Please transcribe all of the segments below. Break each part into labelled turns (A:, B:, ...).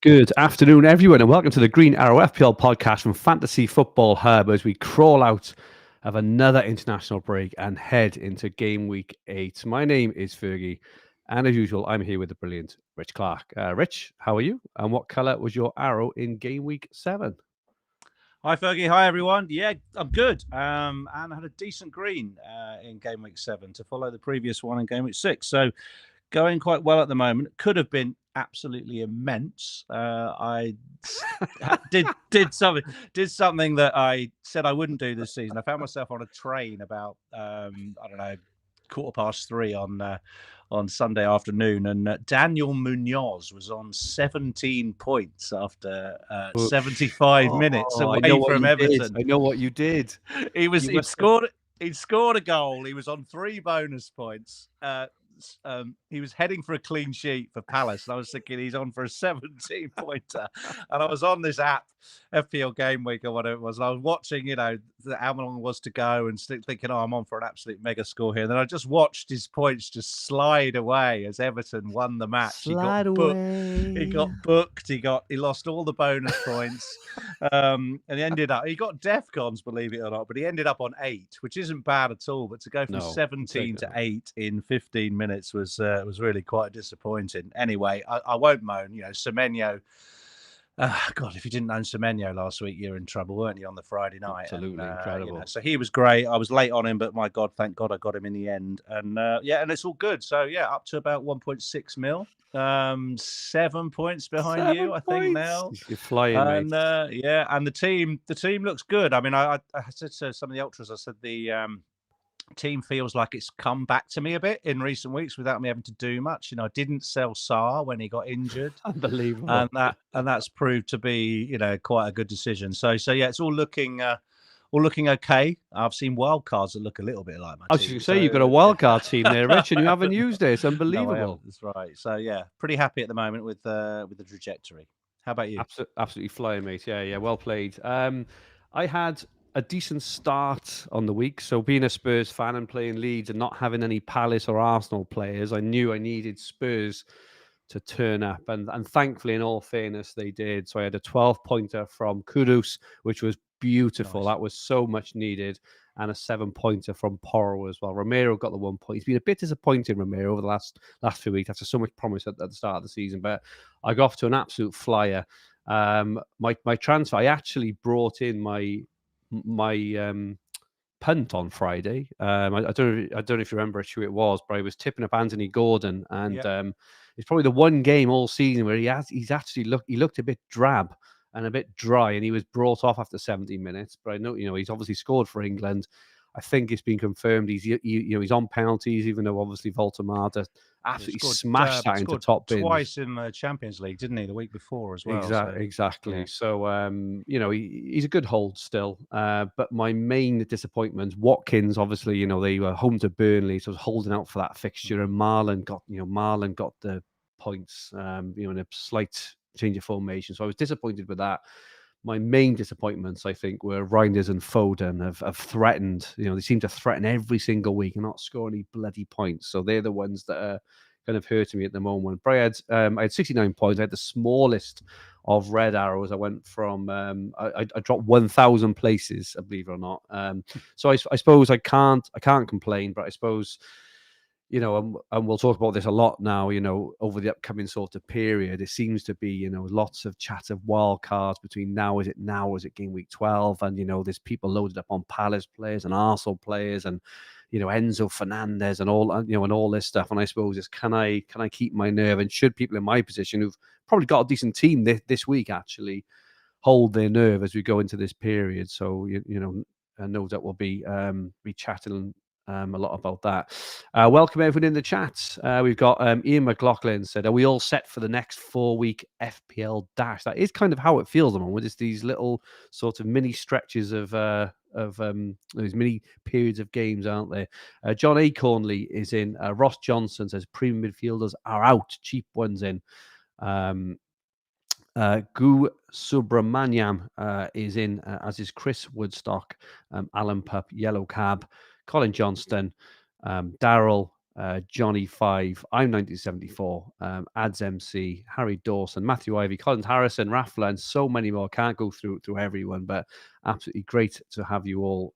A: Good afternoon, everyone, and welcome to the Green Arrow FPL podcast from Fantasy Football Hub as we crawl out of another international break and head into Game Week 8. My name is Fergi, and as usual, I'm here with the brilliant Rich Clarke. Rich, how are you? And what colour was your arrow in Game Week 7?
B: Hi, Fergie. Hi, everyone. Yeah, I'm good. And I had a decent green in Game Week 7 to follow the previous one in Game Week 6. So going quite well at the moment. Could have been absolutely immense. I did something that I said I wouldn't do this season. I found myself on a train about I don't know, 3:15 on Sunday afternoon, and Daniel Munoz was on 17 points after 75 minutes away from Everton.
A: I know what you did.
B: He'd scored a goal. He was on 3 bonus points. He was heading for a clean sheet for Palace, and I was thinking he's on for a 17-pointer. And I was on this app, FPL Game Week or whatever it was, and I was watching, how long it was to go, and thinking, I'm on for an absolute mega score here. And then I just watched his points just slide away as Everton won the match. He got booked. He lost all the bonus points, and he got DEFCONs, believe it or not, but he ended up on 8, which isn't bad at all. But to go from 17 to 8 in 15 minutes was really quite disappointing. Anyway, I won't moan. Semenyo. God, if you didn't own Semenyo last week, you're in trouble, weren't you, on the Friday night?
A: Absolutely incredible.
B: So he was great. I was late on him, but my God, thank God I got him in the end. And and it's all good. So up to about 1.6 mil. 7 points behind you, I think now.
A: You're flying,
B: mate. And the team looks good. I mean, I said to some of the ultras, I said the team feels like it's come back to me a bit in recent weeks without me having to do much. I didn't sell Saar when he got injured.
A: Unbelievable.
B: And that's proved to be, quite a good decision. So it's all looking okay. I've seen wildcards that look a little bit like my team.
A: I was going to say, you've got a wildcard team there, Rich, and you haven't used it. It's unbelievable.
B: No, that's right. So pretty happy at the moment with the trajectory. How about you?
A: Absolutely flying, mate. Yeah, well played. I had a decent start on the week. So being a Spurs fan and playing Leeds and not having any Palace or Arsenal players, I knew I needed Spurs to turn up. And thankfully, in all fairness, they did. So I had a 12-pointer from Kudus, which was beautiful. Nice. That was so much needed. And a 7-pointer from Porro as well. Romero got the 1 point. He's been a bit disappointing, Romero, over the last few weeks after so much promise at the start of the season. But I got off to an absolute flyer. My transfer, I actually brought in my punt on Friday. I don't know if you remember who it was, but I was tipping up Anthony Gordon, and it's probably the one game all season where he's actually looked a bit drab and a bit dry, and he was brought off after 70 minutes. But I know, he's obviously scored for England. I think it's been confirmed he's on penalties, even though obviously Voltemata absolutely smashed that into top bins.
B: Twice in the Champions League, didn't he? The week before as well.
A: Exactly. Yeah. So, he's a good hold still. But my main disappointment, Watkins, obviously, they were home to Burnley, so I was holding out for that fixture, and Marlon got the points, in a slight change of formation. So I was disappointed with that. My main disappointments, I think, were Reinders and Foden have threatened. They seem to threaten every single week and not score any bloody points. So they're the ones that are kind of hurting me at the moment. But I had 69 points. I had the smallest of red arrows. I went from I dropped 1,000 places, believe it or not. So I suppose I can't complain. But I suppose, and we'll talk about this a lot now, over the upcoming sort of period. It seems to be, lots of chat of wild cards between now. Is it Game Week 12? And, there's people loaded up on Palace players and Arsenal players and, Enzo Fernandez and all, and all this stuff. And I suppose it's, can I keep my nerve? And should people in my position who've probably got a decent team this week actually hold their nerve as we go into this period? So, no doubt we'll be chatting a lot about that. Welcome everyone in the chat. We've got Ian McLaughlin said, "Are we all set for the next 4-week FPL dash?" That is kind of how it feels at the moment. It's these little sort of mini stretches of these mini periods of games, aren't there? John Acornley is in. Ross Johnson says premium midfielders are out, cheap ones in. Gu Subramaniam is in, as is Chris Woodstock, Alan Pup, Yellow Cab, Colin Johnston, Daryl, Johnny 5, I'm 1974, Ads MC, Harry Dawson, Matthew Ivy, Collins Harrison, Raffler, and so many more. Can't go through everyone, but absolutely great to have you all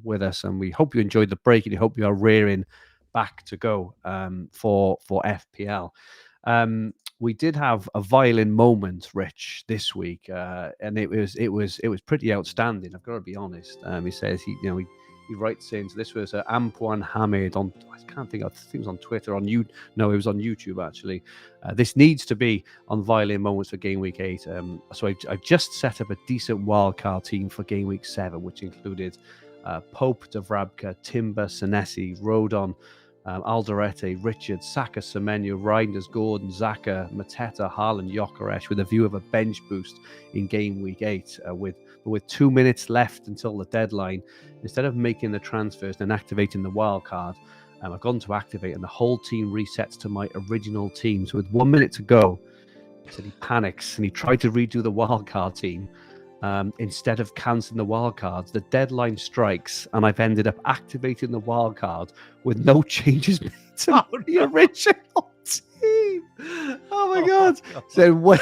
A: with us. And we hope you enjoyed the break, and we hope you are rearing back to go for FPL. We did have a violin moment, Rich, this week, and it was pretty outstanding. I've got to be honest. He says he writes in. So this was Ampuan Hamid on. I think it was on Twitter, on you. No, it was on YouTube actually. This needs to be on Violin Moments for Game Week 8. So I've just set up a decent wildcard team for Game Week 7, which included Pope, Davrabka, Timber, Senesi, Rodon, Alderete, Richard, Saka, Semenyo, Reinders, Gordon, Zaka, Mateta, Haaland, Jokeresh, with a view of a bench boost in Game Week 8. With 2 minutes left until the deadline, instead of making the transfers and activating the wild card, I've gone to activate, and the whole team resets to my original team. So with 1 minute to go, he said he panics and he tried to redo the wild card team. Instead of cancelling the wild cards, the deadline strikes, and I've ended up activating the wild card with no changes made to the original team. Oh my God! So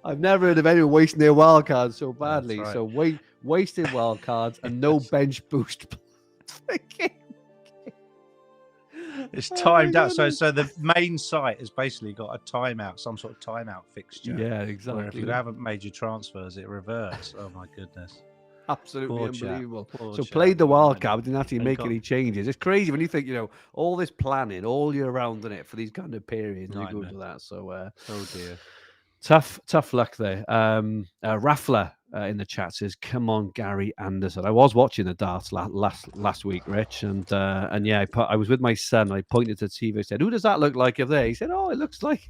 A: I've never heard of anyone wasting their wild cards so badly. Right. So wasting wild cards and no bench boost.
B: It's timed out. So the main site has basically got a timeout, some sort of timeout fixture.
A: Yeah, exactly.
B: Where if you haven't made your transfers, it reverts. Oh my goodness.
A: Absolutely unbelievable. So played the wild card, didn't actually make any changes. It's crazy when you think, all this planning all year round in it for these kind of periods. You go to that. So
B: oh dear.
A: Tough luck there. Raffler in the chat says, "Come on, Gary Anderson." I was watching the darts last week, Rich, and yeah, I was with my son. I pointed to the TV. I said, "Who does that look like up there?" He said, "Oh, it looks like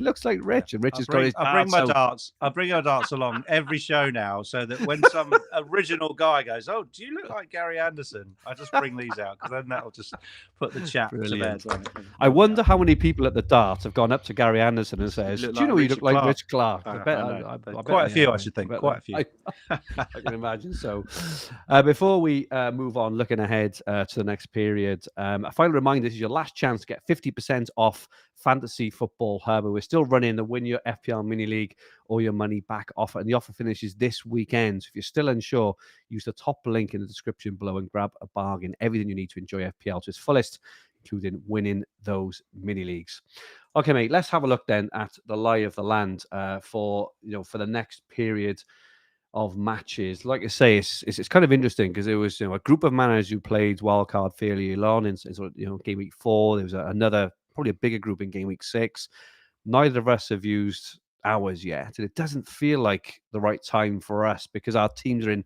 A: Rich." And Rich has got his.
B: I bring my darts along every show now, so that when some original guy goes, "Oh, do you look like Gary Anderson?" I just bring these out, because then that'll just put the chat to bed.
A: I wonder how many people at the darts have gone up to Gary Anderson and says, "Do you know you look like Rich Clarke?" I bet
B: quite a few, I should think. Quite a few.
A: I can imagine. So before we move on, looking ahead to the next period, a final reminder: this is your last chance to get 50% off Fantasy Football Hub. We're still running the Win Your FPL Mini League or Your Money Back offer, and the offer finishes this weekend. So if you're still unsure, use the top link in the description below and grab a bargain. Everything you need to enjoy FPL to its fullest, including winning those mini leagues. Okay, mate, let's have a look then at the lie of the land for the next period of matches. Like I say, it's kind of interesting because there was a group of managers who played wildcard fairly long in Game Week 4. There was another, probably a bigger group in Game Week 6. Neither of us have used ours yet, and it doesn't feel like the right time for us because our teams are in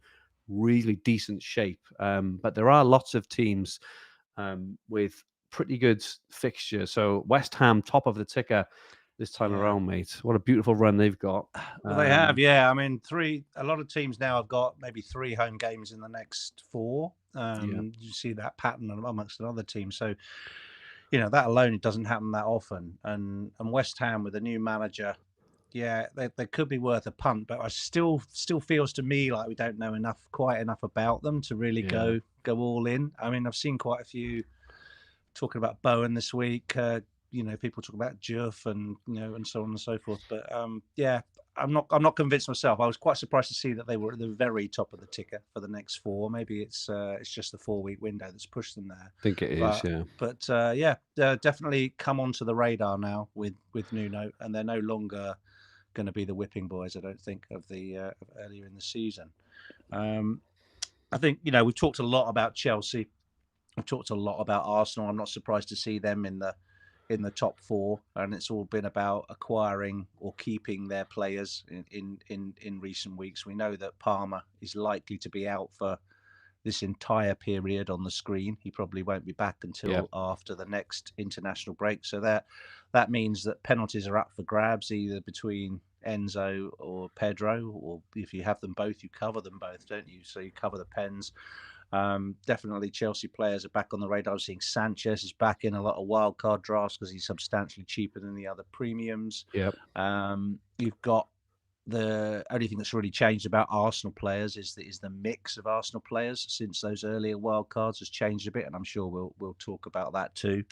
A: really decent shape. But there are lots of teams with pretty good fixtures. So West Ham, top of the ticker this time around, mate. What a beautiful run they've got.
B: Well, they have, yeah. I mean, a lot of teams now have got maybe 3 home games in the next 4. You see that pattern amongst another team. So, that alone, it doesn't happen that often. And West Ham with a new manager, they could be worth a punt, but I still feels to me like we don't know quite enough about them to really go all in. I mean, I've seen quite a few talking about Bowen this week. People talk about Juff and and so on and so forth. But I'm not convinced myself. I was quite surprised to see that they were at the very top of the ticker for the next 4. Maybe it's just the 4-week window that's pushed them there.
A: I think it is, yeah.
B: But definitely come onto the radar now with Nuno, and they're no longer going to be the whipping boys, I don't think, of the earlier in the season. I think we've talked a lot about Chelsea. We've talked a lot about Arsenal. I'm not surprised to see them in the top 4, and it's all been about acquiring or keeping their players in recent weeks. We know that Palmer is likely to be out for this entire period on the screen. He probably won't be back until after the next international break. So that means that penalties are up for grabs, either between Enzo or Pedro, or if you have them both, you cover them both, don't you? So you cover the pens. Definitely Chelsea players are back on the radar. I'm seeing Sanchez is back in a lot of wildcard drafts because he's substantially cheaper than the other premiums.
A: Yep.
B: You've got the only thing that's really changed about Arsenal players is the mix of Arsenal players since those earlier wildcards has changed a bit, and I'm sure we'll talk about that too.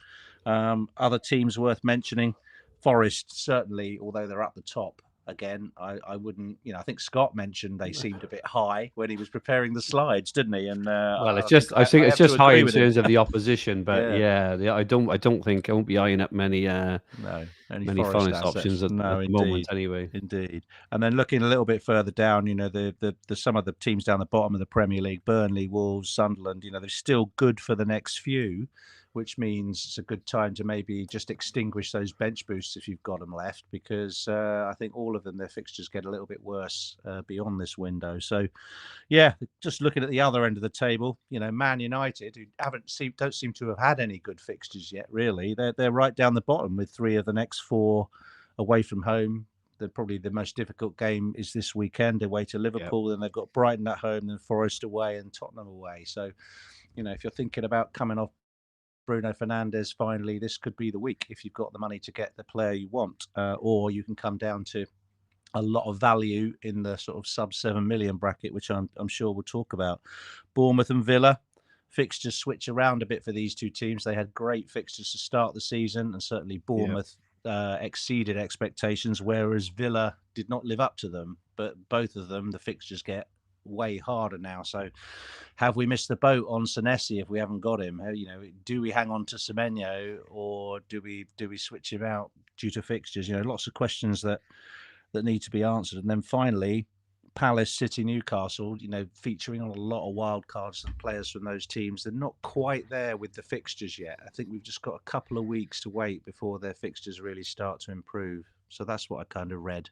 B: Other teams worth mentioning, Forest certainly, although they're up the top. Again, I wouldn't, I think Scott mentioned they seemed a bit high when he was preparing the slides, didn't he? And
A: well,
B: I
A: I think it's just high in terms of the opposition, but
B: yeah.
A: I don't think I won't be eyeing up many
B: any
A: Forest options at the moment anyway.
B: Indeed. And then looking a little bit further down, the some of the teams down the bottom of the Premier League, Burnley, Wolves, Sunderland, they're still good for the next few, which means it's a good time to maybe just extinguish those bench boosts if you've got them left, because I think all of them, their fixtures get a little bit worse beyond this window. So, yeah, just looking at the other end of the table, Man United, who don't seem to have had any good fixtures yet, really. They're right down the bottom with 3 of the next 4 away from home. Probably the most difficult game is this weekend away to Liverpool. Then they've got Brighton at home, then Forest away and Tottenham away. So, if you're thinking about coming off Bruno Fernandes, finally, this could be the week if you've got the money to get the player you want, or you can come down to a lot of value in the sort of sub 7 million bracket, which I'm sure we'll talk about. Bournemouth and Villa, fixtures switch around a bit for these two teams. They had great fixtures to start the season, and certainly Bournemouth exceeded expectations, whereas Villa did not live up to them. But both of them, the fixtures get way harder now. So have we missed the boat on Senesi if we haven't got him? Do we hang on to Semenyo, or do we switch him out due to fixtures? Lots of questions that need to be answered. And then finally, Palace, City, Newcastle, featuring on a lot of wild cards and players from those teams. They're not quite there with the fixtures yet. I think we've just got a couple of weeks to wait before their fixtures really start to improve. So that's what I kind of read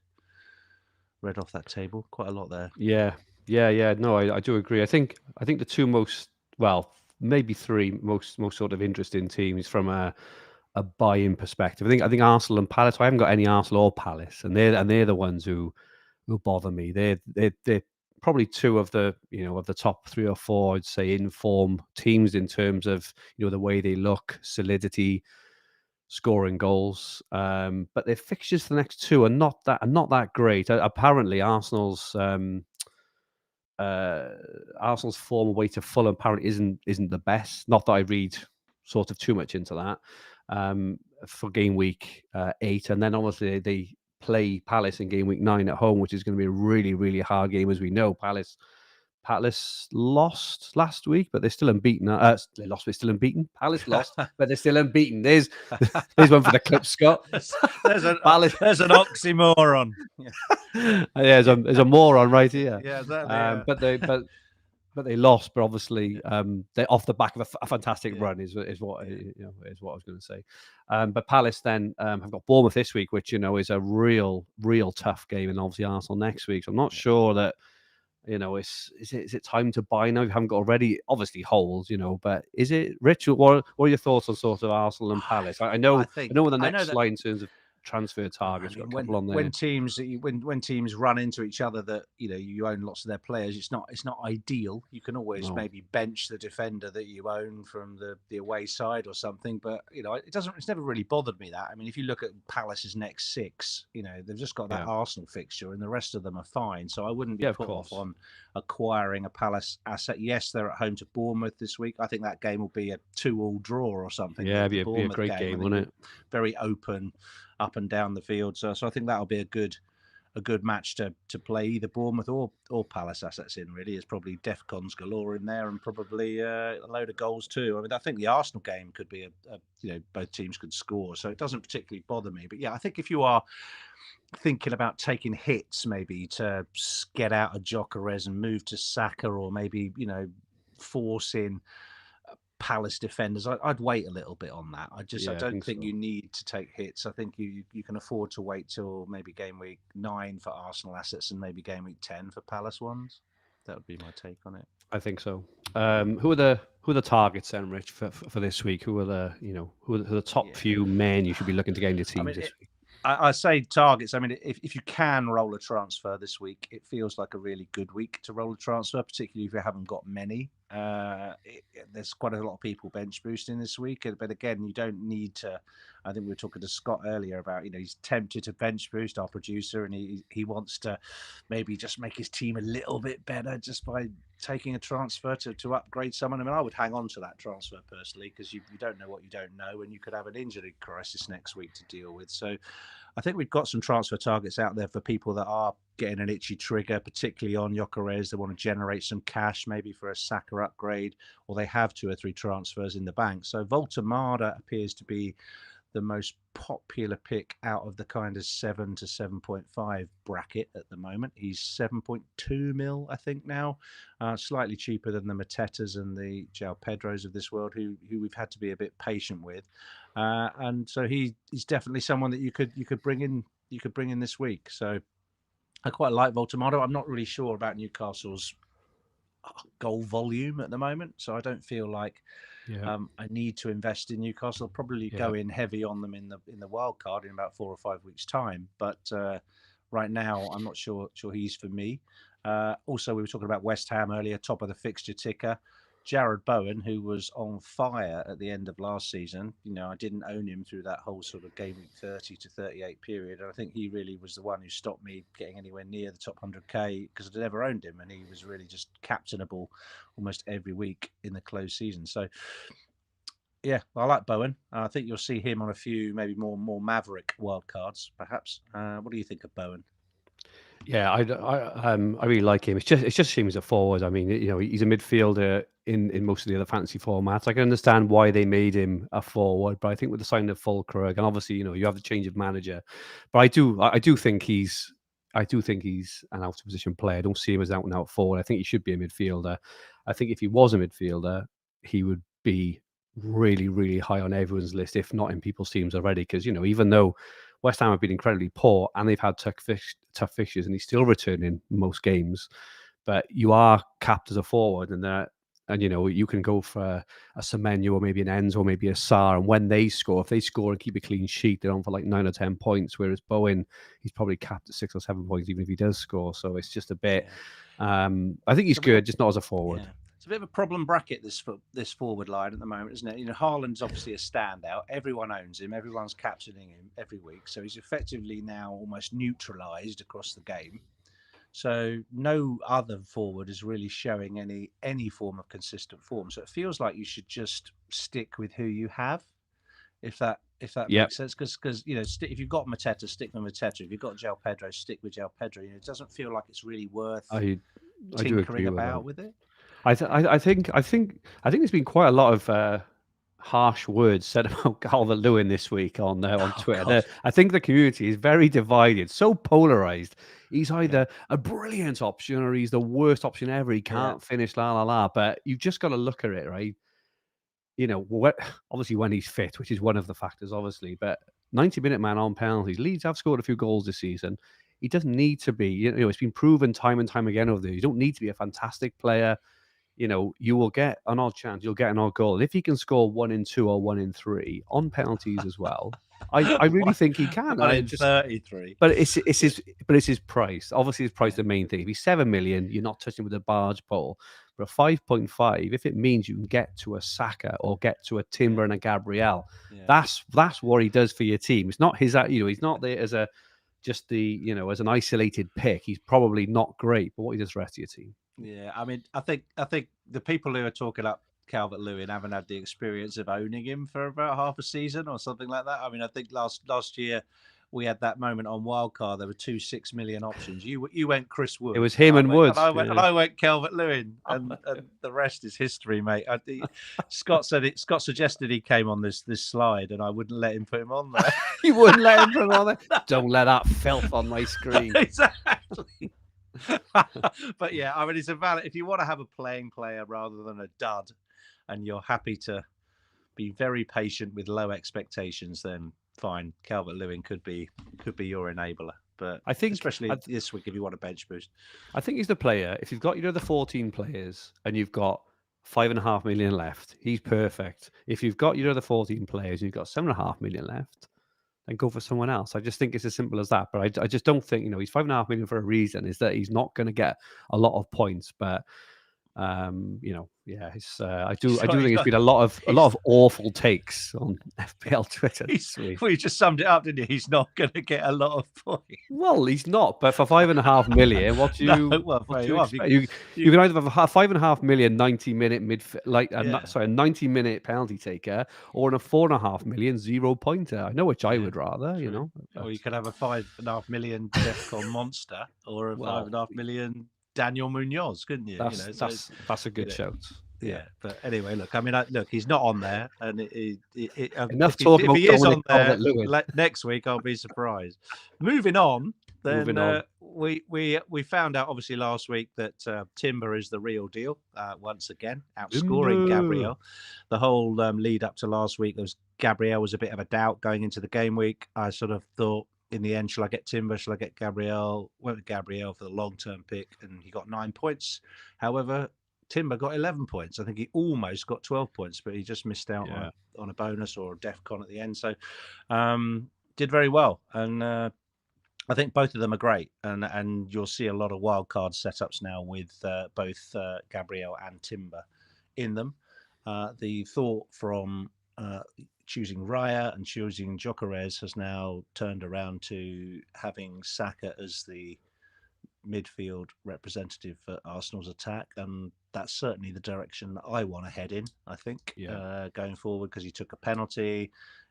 B: off that table. Quite a lot there.
A: Yeah. No, I do agree. I think the two most, maybe 3 most sort of interesting teams from a buy-in perspective. I think Arsenal and Palace. I haven't got any Arsenal or Palace, and they're the ones who bother me. They're probably 2 of the of the top 3 or 4, I'd say, in-form teams in terms of the way they look, solidity, scoring goals. But their fixtures for the next 2 are not that great. Apparently, Arsenal's form away to Fulham apparently isn't the best. Not that I read sort of too much into that. For game week 8, and then obviously they play Palace in game week 9 at home, which is going to be a really, really hard game, as we know. Palace lost last week, but they're still unbeaten. They lost, but still unbeaten. Palace lost, but they're still unbeaten. There's one for the clip, Scott.
B: There's an oxymoron.
A: There's a moron right here.
B: Yeah, exactly.
A: But they lost. But obviously, they're off the back of a fantastic run. Is what I was going to say. But Palace then have got Bournemouth this week, which is a real tough game, and obviously Arsenal next week. So I'm not sure that. Is it time to buy now? You haven't got already, obviously holds, but is it, Rich? What are your thoughts on sort of Arsenal and Palace? I know on the next slide in terms of transfer targets, got a couple on there.
B: When teams run into each other that you own lots of their players, it's not ideal. You can always maybe bench the defender that you own from the away side or something, but it's never really bothered me that. I mean, if you look at Palace's next 6, they've just got that Arsenal fixture and the rest of them are fine. So I wouldn't be put off on acquiring a Palace asset. Yes, they're at home to Bournemouth this week. I think that game will be a 2-2 draw or something.
A: Yeah, it'd be a great game, wouldn't it?
B: Very open up and down the field. So I think that'll be a good match to play either Bournemouth or Palace assets in. Really, is probably DEFCONs galore in there, and probably a load of goals too. I mean, I think the Arsenal game could be both teams could score, so it doesn't particularly bother me. But yeah, I think if you are thinking about taking hits, maybe to get out of Gyökeres and move to Saka, or maybe force in Palace defenders, I'd wait a little bit on that. I don't think you need to take hits. I think you can afford to wait till maybe game week 9 for Arsenal assets and maybe game week 10 for Palace ones. That would be my take on it.
A: I think so. Who are the targets then, Rich, for this week? Who are the top few men you should be looking to gain your teams this week?
B: I say targets. I mean, if you can roll a transfer this week, it feels like a really good week to roll a transfer, particularly if you haven't got many. There's quite a lot of people bench boosting this week, but again, you don't need to. I think we were talking to Scott earlier about, he's tempted to bench boost our producer, and he wants to maybe just make his team a little bit better just by taking a transfer to upgrade someone. I mean, I would hang on to that transfer personally, because you don't know what you don't know, and you could have an injury crisis next week to deal with. So I think we've got some transfer targets out there for people that are getting an itchy trigger, particularly on Gyökeres. They want to generate some cash, maybe for a Saka upgrade, or they have 2 or 3 transfers in the bank. So Voltemada appears to be the most popular pick out of the kind of 7 to 7.5 bracket at the moment. He's 7.2 mil, I think, now, slightly cheaper than the Matetas and the João Pedros of this world, who we've had to be a bit patient with. And so he's definitely someone that you could bring in. You could bring in this week. So I quite like Voltemada. I'm not really sure about Newcastle's goal volume at the moment, so I don't feel like I need to invest in Newcastle. I'll probably go in heavy on them in the wild card in about 4 or 5 weeks' time. But right now, I'm not sure he's for me. Also, we were talking about West Ham earlier, top of the fixture ticker. Jared Bowen, who was on fire at the end of last season, I didn't own him through that whole sort of game week 30 to 38 period. And I think he really was the one who stopped me getting anywhere near the top 100k, because I'd never owned him, and he was really just captainable almost every week in the closed season. So yeah, I like Bowen. I think you'll see him on a few maybe more maverick wildcards, perhaps. What do you think of Bowen?
A: Yeah, I really like him. It's just shame he's a forward. I mean, he's a midfielder in most of the other fantasy formats. I can understand why they made him a forward, but I think with the signing of Fulkrug, and obviously, you have the change of manager, but I do think he's an out of position player. I don't see him as out and out forward. I think he should be a midfielder. I think if he was a midfielder, he would be really, really high on everyone's list, if not in people's teams already. Because even though West Ham have been incredibly poor and they've had tough fixtures, and he's still returning most games, but you are capped as a forward, and you can go for a Semenyo or maybe an Enzo or maybe a Sarr, and when they score, if they score and keep a clean sheet, they're on for like 9 or 10 points, whereas Bowen, he's probably capped at 6 or 7 points even if he does score. So it's just a bit I think he's good, just not as a forward.
B: Yeah. It's a bit of a problem bracket, this forward line at the moment, isn't it? Haaland's obviously a standout. Everyone owns him. Everyone's captaining him every week. So he's effectively now almost neutralised across the game. So no other forward is really showing any form of consistent form. So it feels like you should just stick with who you have, if that makes sense. Because if you've got Mateta, stick with Mateta. If you've got João Pedro, stick with João Pedro. It doesn't feel like it's really worth tinkering about with it.
A: I think there's been quite a lot of harsh words said about Calvert-Lewin this week on Twitter. I think the community is very divided, so polarized. He's either a brilliant option or he's the worst option ever. He can't finish, But you've just got to look at it, right? Obviously when he's fit, which is one of the factors, obviously. But 90-minute man on penalties. Leeds have scored a few goals this season. He doesn't need to be. It's been proven time and time again over there. You don't need to be a fantastic player. You will get an odd chance. You'll get an odd goal. If he can score 1 in 2 or 1 in 3 on penalties as well, I really think he can.
B: 1 in 33.
A: But it's his price. Obviously, his price is the main thing. If he's 7 million, you're not touching with a barge pole. But 5.5, if it means you can get to a Saka or get to a Timber and a Gabriel, that's what he does for your team. It's not his. He's not there as as an isolated pick. He's probably not great, but what he does for the rest of your team.
B: Yeah, I mean, I think the people who are talking up Calvert-Lewin haven't had the experience of owning him for about half a season or something like that. I mean, I think last year we had that moment on Wildcard. There were 2 6 million options. You went Chris Wood.
A: It was him and Wood.
B: And I went Calvert-Lewin, and the rest is history, mate. Scott suggested he came on this slide, and I wouldn't let him put him on there.
A: You wouldn't let him put him on there? Don't let that filth on my screen.
B: Exactly. But yeah, I mean, it's a valid. If you want to have a playing player rather than a dud, and you're happy to be very patient with low expectations, then fine. Calvert-Lewin could be your enabler. But
A: I think,
B: especially this week, if you want a bench boost,
A: I think he's the player. If you've got the 14 players and you've got 5.5 million left, he's perfect. If you've got the 14 players and you've got 7.5 million left, then go for someone else. I just think it's as simple as that. But I just don't think, he's 5.5 million for a reason, is that he's not going to get a lot of points. But It's I do
B: Sorry,
A: think
B: he's
A: it's
B: not.
A: been a lot of awful takes on FPL Twitter this week.
B: Well, you just summed it up, didn't you? He's not going to get a lot of points.
A: Well, he's not, but for 5.5 million, what do you expect? You can either have a 5.5 million 90-minute a 90-minute penalty taker, or in a 4.5 million 0-pointer. I know which I would rather,
B: true. Or you could have a 5.5 million DEFCON monster, or a 5.5 million Daniel Munoz, couldn't you?
A: That's a good shout.
B: Yeah, but anyway, look. I mean, look, he's not on there, and
A: enough talk about
B: if he is on there
A: Lewin.
B: next week, I'll be surprised. Moving on, then we found out obviously last week that Timber is the real deal once again, outscoring Gabriel. The whole lead up to last week, Gabriel was a bit of a doubt going into the game week. I sort of thought, in the end, shall I get Timber? Shall I get Gabriel? Went with Gabriel for the long-term pick, and he got 9 points. However, Timber got 11 points. I think he almost got 12 points, but he just missed out on a bonus or a DEFCON at the end. So did very well. And I think both of them are great. And you'll see a lot of wildcard setups now with both Gabriel and Timber in them. The thought from choosing Raya and choosing Gyökeres has now turned around to having Saka as the midfield representative for Arsenal's attack, and that's certainly the direction that I want to head in, I think, going forward, because he took a penalty.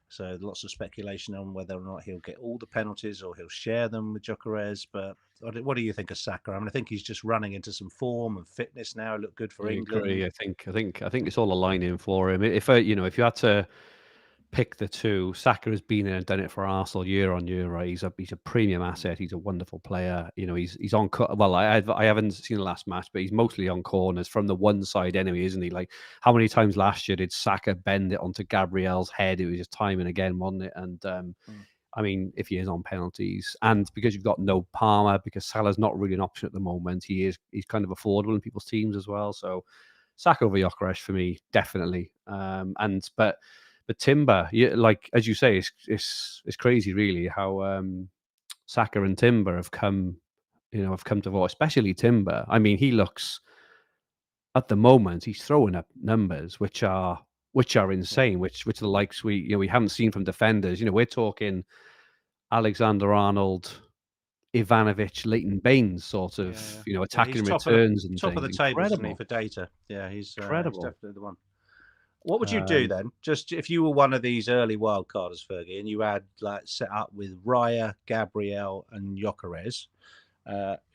B: So lots of speculation on whether or not he'll get all the penalties or he'll share them with Gyökeres. But what do you think of Saka? I mean, I think he's just running into some form and fitness now. Look good for England.
A: Agree. I think it's all aligning for him. If you had to pick the two, Saka has been in and done it for Arsenal year on year, right? He's a premium asset. He's a wonderful player. He's on. Well, I haven't seen the last match, but he's mostly on corners from the one side anyway, isn't he? Like, how many times last year did Saka bend it onto Gabriel's head? It was just time and again, wasn't it? And I mean, if he is on penalties, and because you've got no Palmer, because Salah's not really an option at the moment, he's kind of affordable in people's teams as well. So Saka over Gyökeres for me, definitely. But Timber, like as you say, it's crazy, really, how Saka and Timber have come to vote, especially Timber. I mean, he looks at the moment he's throwing up numbers which are insane, which the likes we haven't seen from defenders. We're talking Alexander-Arnold, Ivanovic, Leighton Baines sort of attacking returns and
B: top
A: things.
B: of the table, isn't he, for data? Yeah, he's incredible. He's definitely the one. What would you do then? Just if you were one of these early wildcarders, Fergie, and you had set up with Raya, Gabriel, and Gyökeres,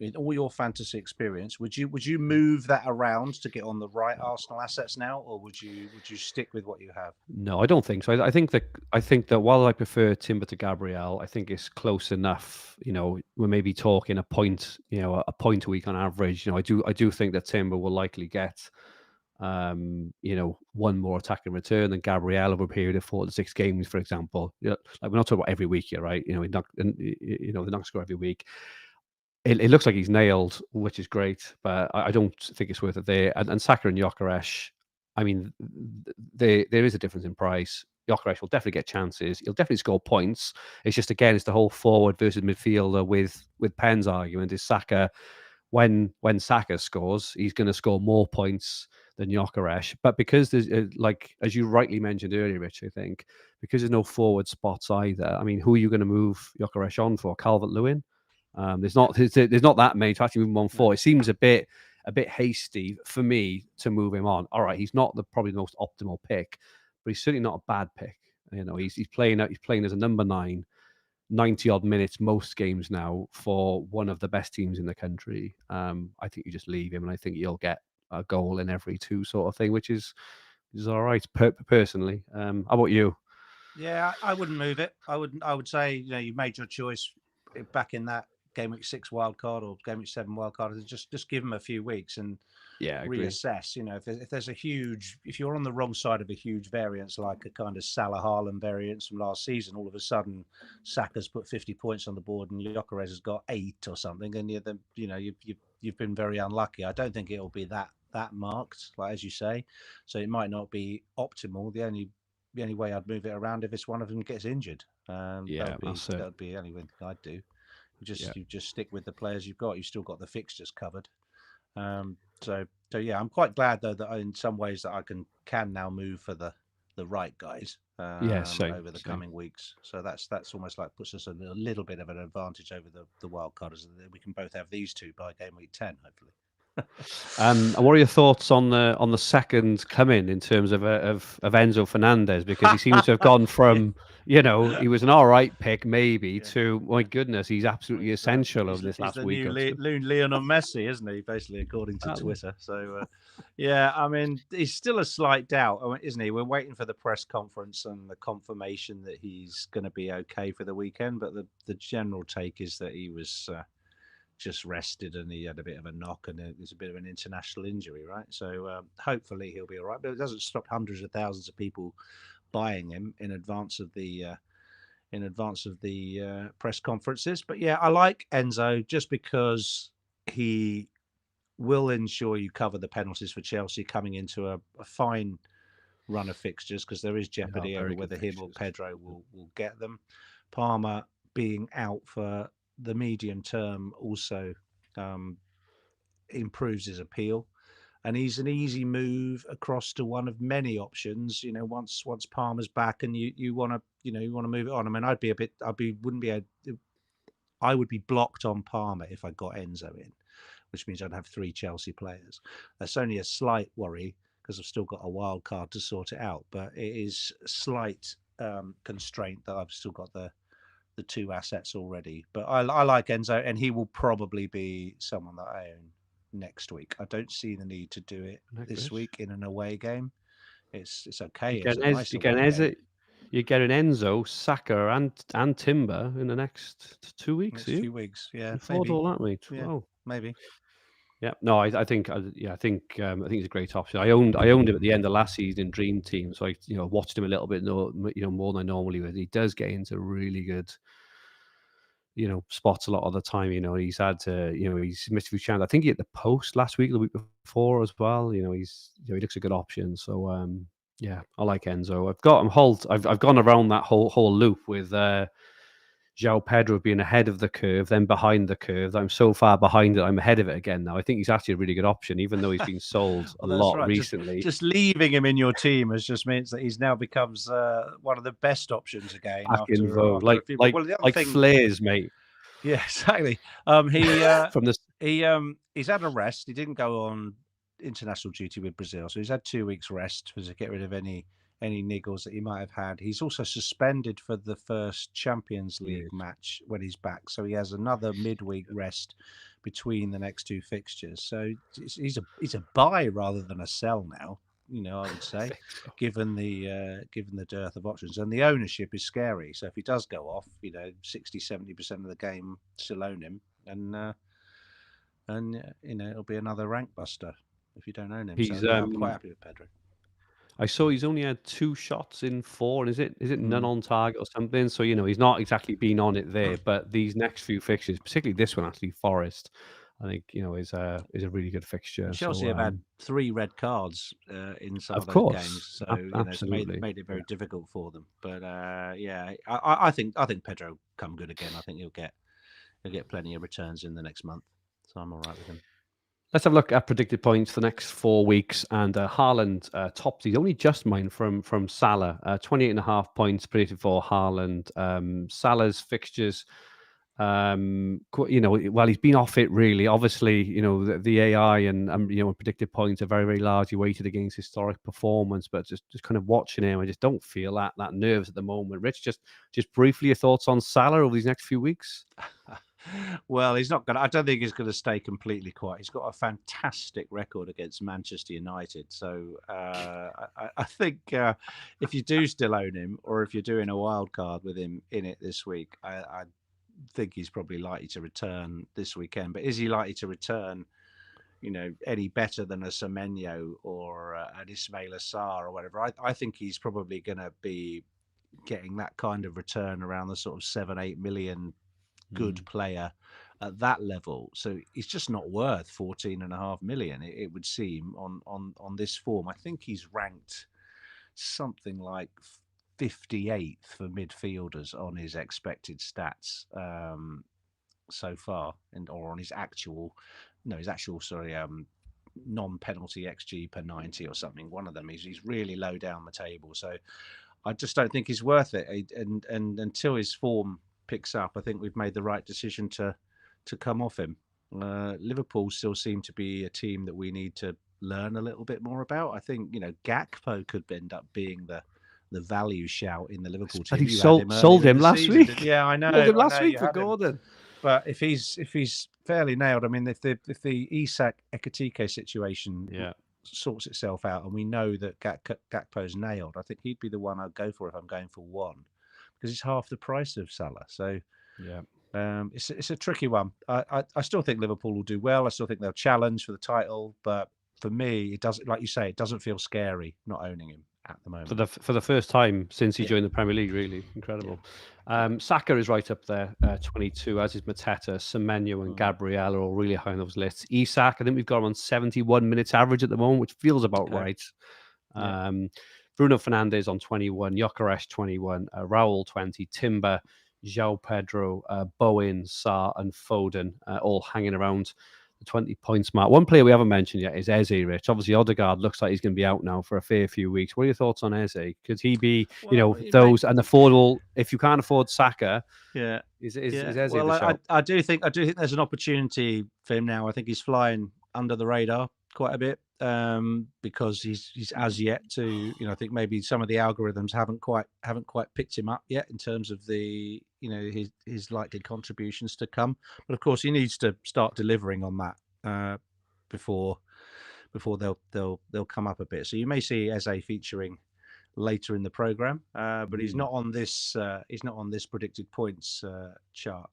B: in all your fantasy experience, would you move that around to get on the right Arsenal assets now, or would you stick with what you have?
A: No, I don't think so. I think that while I prefer Timber to Gabriel, I think it's close enough. We're maybe talking a point, a point a week on average. I do think that Timber will likely get one more attacking return than Gabriel over a period of 4 to 6 games, for example. Like, we're not talking about every week here, right? They're not going to score every week. It looks like he's nailed, which is great, but I don't think it's worth it there. And Saka and Gyökeres, I mean, there is a difference in price. Gyökeres will definitely get chances. He'll definitely score points. It's just, again, it's the whole forward versus midfielder with Penn's argument is Saka. When Saka scores, he's going to score more points than Gyökeres. But because there's, like, as you rightly mentioned earlier, Rich, I think, because there's no forward spots either. I mean, who are you going to move Gyökeres on for? Calvert-Lewin? There's not that many to actually move him on for. It seems a bit hasty for me to move him on. All right, he's not probably the most optimal pick, but he's certainly not a bad pick. He's playing as a number 9, 90 odd minutes most games now for one of the best teams in the country. I think you just leave him, and I think you'll get a goal in every 2 sort of thing, which is all right personally. How about you?
B: Yeah, I wouldn't move it. I would say you made your choice back in that Gameweek 6 wildcard or Gameweek 7 wildcard. Just give them a few weeks and reassess. If there's if you're on the wrong side of a huge variance, like a kind of Salah Haaland variance from last season, all of a sudden Saka's put 50 points on the board and Gyökeres has got 8 or something, and you've been very unlucky. I don't think it'll be that marked, like as you say. So it might not be optimal. The only way I'd move it around if it's one of them gets injured. That would be the only thing I'd do. You just stick with the players you've got. You've still got the fixtures covered. So yeah, I'm quite glad though that in some ways that I can now move for the right guys
A: Yeah, same,
B: over the
A: same.
B: coming weeks. So that's almost like puts us a little bit of an advantage over the wild carders. We can both have these two by game week 10, hopefully.
A: And what are your thoughts on the second coming in terms of Enzo Fernandez? Because he seems to have gone from he was an all right pick maybe to my goodness, he's absolutely essential over this
B: He's
A: last
B: the
A: week
B: new
A: or two.
B: Lionel Messi, isn't he? Basically, according to Twitter. So, yeah, I mean, he's still a slight doubt, isn't he? We're waiting for the press conference and the confirmation that he's going to be okay for the weekend. But the general take is that he was just rested and he had a bit of a knock and there's a bit of an international injury, right? So hopefully he'll be all right. But it doesn't stop hundreds of thousands of people buying him in advance of the press conferences. But yeah, I like Enzo just because he will ensure you cover the penalties for Chelsea coming into a fine run of fixtures, because there is jeopardy over whether him or Pedro will get them. Palmer being out for the medium term also improves his appeal. And he's an easy move across to one of many options. Once Palmer's back, and you want to move it on. I mean, I would be blocked on Palmer if I got Enzo in, which means I'd have 3 Chelsea players. That's only a slight worry because I've still got a wild card to sort it out. But it is a slight constraint that I've still got the 2 assets already. But I like Enzo, and he will probably be someone that I own next week. I don't see the need to do it this week in an away game. It's okay. It's a nice away game.
A: You get an Enzo, Saka, and Timber in the next 2 weeks.
B: Next few weeks, yeah,
A: maybe all that, mate.
B: Yeah,
A: wow.
B: Maybe.
A: Yeah, no, I think it's a great option. I owned him at the end of last season in Dream Team, so I watched him a little bit more than I normally would. He does get into really good spots a lot of the time. He's had he's missed a few chances. I think he hit the post last week, the week before as well. He looks a good option. So yeah, I like Enzo. I've gone around that whole loop with João Pedro being ahead of the curve, then behind the curve. I'm so far behind it, I'm ahead of it again now. I think he's actually a really good option, even though he's been sold a lot recently.
B: Just leaving him in your team just means that he's now becomes one of the best options again.
A: Back in vogue, like Flares, mate.
B: Yeah, exactly. He's had a rest. He didn't go on international duty with Brazil, so he's had 2 weeks rest to get rid of any niggles that he might have had. He's also suspended for the first Champions League match when he's back, so he has another midweek rest between the next 2 fixtures. So he's a buy rather than a sell now. I would say, given the dearth of options, and the ownership is scary. So if he does go off, 60-70% of the game still own him, and it'll be another rank buster if you don't own him. I'm quite happy with Pedro.
A: I saw he's only had 2 shots in 4, and is it none on target or something? So he's not exactly been on it there. But these next few fixtures, particularly this one, actually Forest, I think is a really good fixture.
B: Chelsea have had 3 red cards in some of those games, so it's made it very difficult for them. But yeah, I think Pedro come good again. I think he'll get plenty of returns in the next month, so I'm all right with him.
A: Let's have a look at predicted points for the next 4 weeks. And Haaland tops. He's only just mine from Salah. 28.5 points predicted for Haaland. Salah's fixtures, well, he's been off it really. Obviously, the AI and predicted points are very, very largely weighted against historic performance. But just kind of watching him, I just don't feel that nerves at the moment. Rich, just briefly, your thoughts on Salah over these next few weeks?
B: Well, he's not going to. I don't think he's going to stay completely quiet. He's got a fantastic record against Manchester United. So I think if you do still own him, or if you're doing a wild card with him in it this week, I think he's probably likely to return this weekend. But is he likely to return, any better than a Semenyo or an Ismail Assar or whatever? I think he's probably going to be getting that kind of return around the sort of 7-8 million good player at that level. So he's just not worth 14.5 million, it would seem, on this form. I think he's ranked something like 58th for midfielders on his expected stats so far, or on his actual his actual non-penalty XG per 90 or something. One of them, he's really low down the table. So I just don't think he's worth it. And until his form picks up, I think we've made the right decision to come off him. Liverpool still seem to be a team that we need to learn a little bit more about. I think, Gakpo could end up being the value shout in the Liverpool team.
A: But he sold him last week.
B: Yeah, I know.
A: Sold him last week for Gordon.
B: But if he's fairly nailed, I mean, if the Isak Ekitike situation sorts itself out, and we know that Gakpo's nailed, I think he'd be the one I'd go for if I'm going for one, because it's half the price of Salah. So it's a tricky one. I still think Liverpool will do well. I still think they'll challenge for the title, but for me, it doesn't, like you say, it doesn't feel scary not owning him at the moment.
A: For the first time since he joined the Premier League, really incredible. Saka is right up there, 22, as is Mateta, Semenyo and Gabriel are all really high on those lists. Isak, I think we've got him on 71 minutes average at the moment, which feels about right. Bruno Fernandes on 21, Gyökeres 21, Raul 20, Timber, João Pedro, Bowen, Sarr and Foden all hanging around the 20 points mark. One player we haven't mentioned yet is Eze, Rich. Obviously, Odegaard looks like he's going to be out now for a fair few weeks. What are your thoughts on Eze? Could he be, those and affordable? If you can't afford Saka, is Eze
B: well,
A: the shout?
B: I do think there's an opportunity for him now. I think he's flying under the radar quite a bit because he's as yet to, I think maybe some of the algorithms haven't quite picked him up yet in terms of the his likely contributions to come. But of course, he needs to start delivering on that before they'll come up a bit. So you may see Eze featuring later in the program, but he's not on this predicted points chart.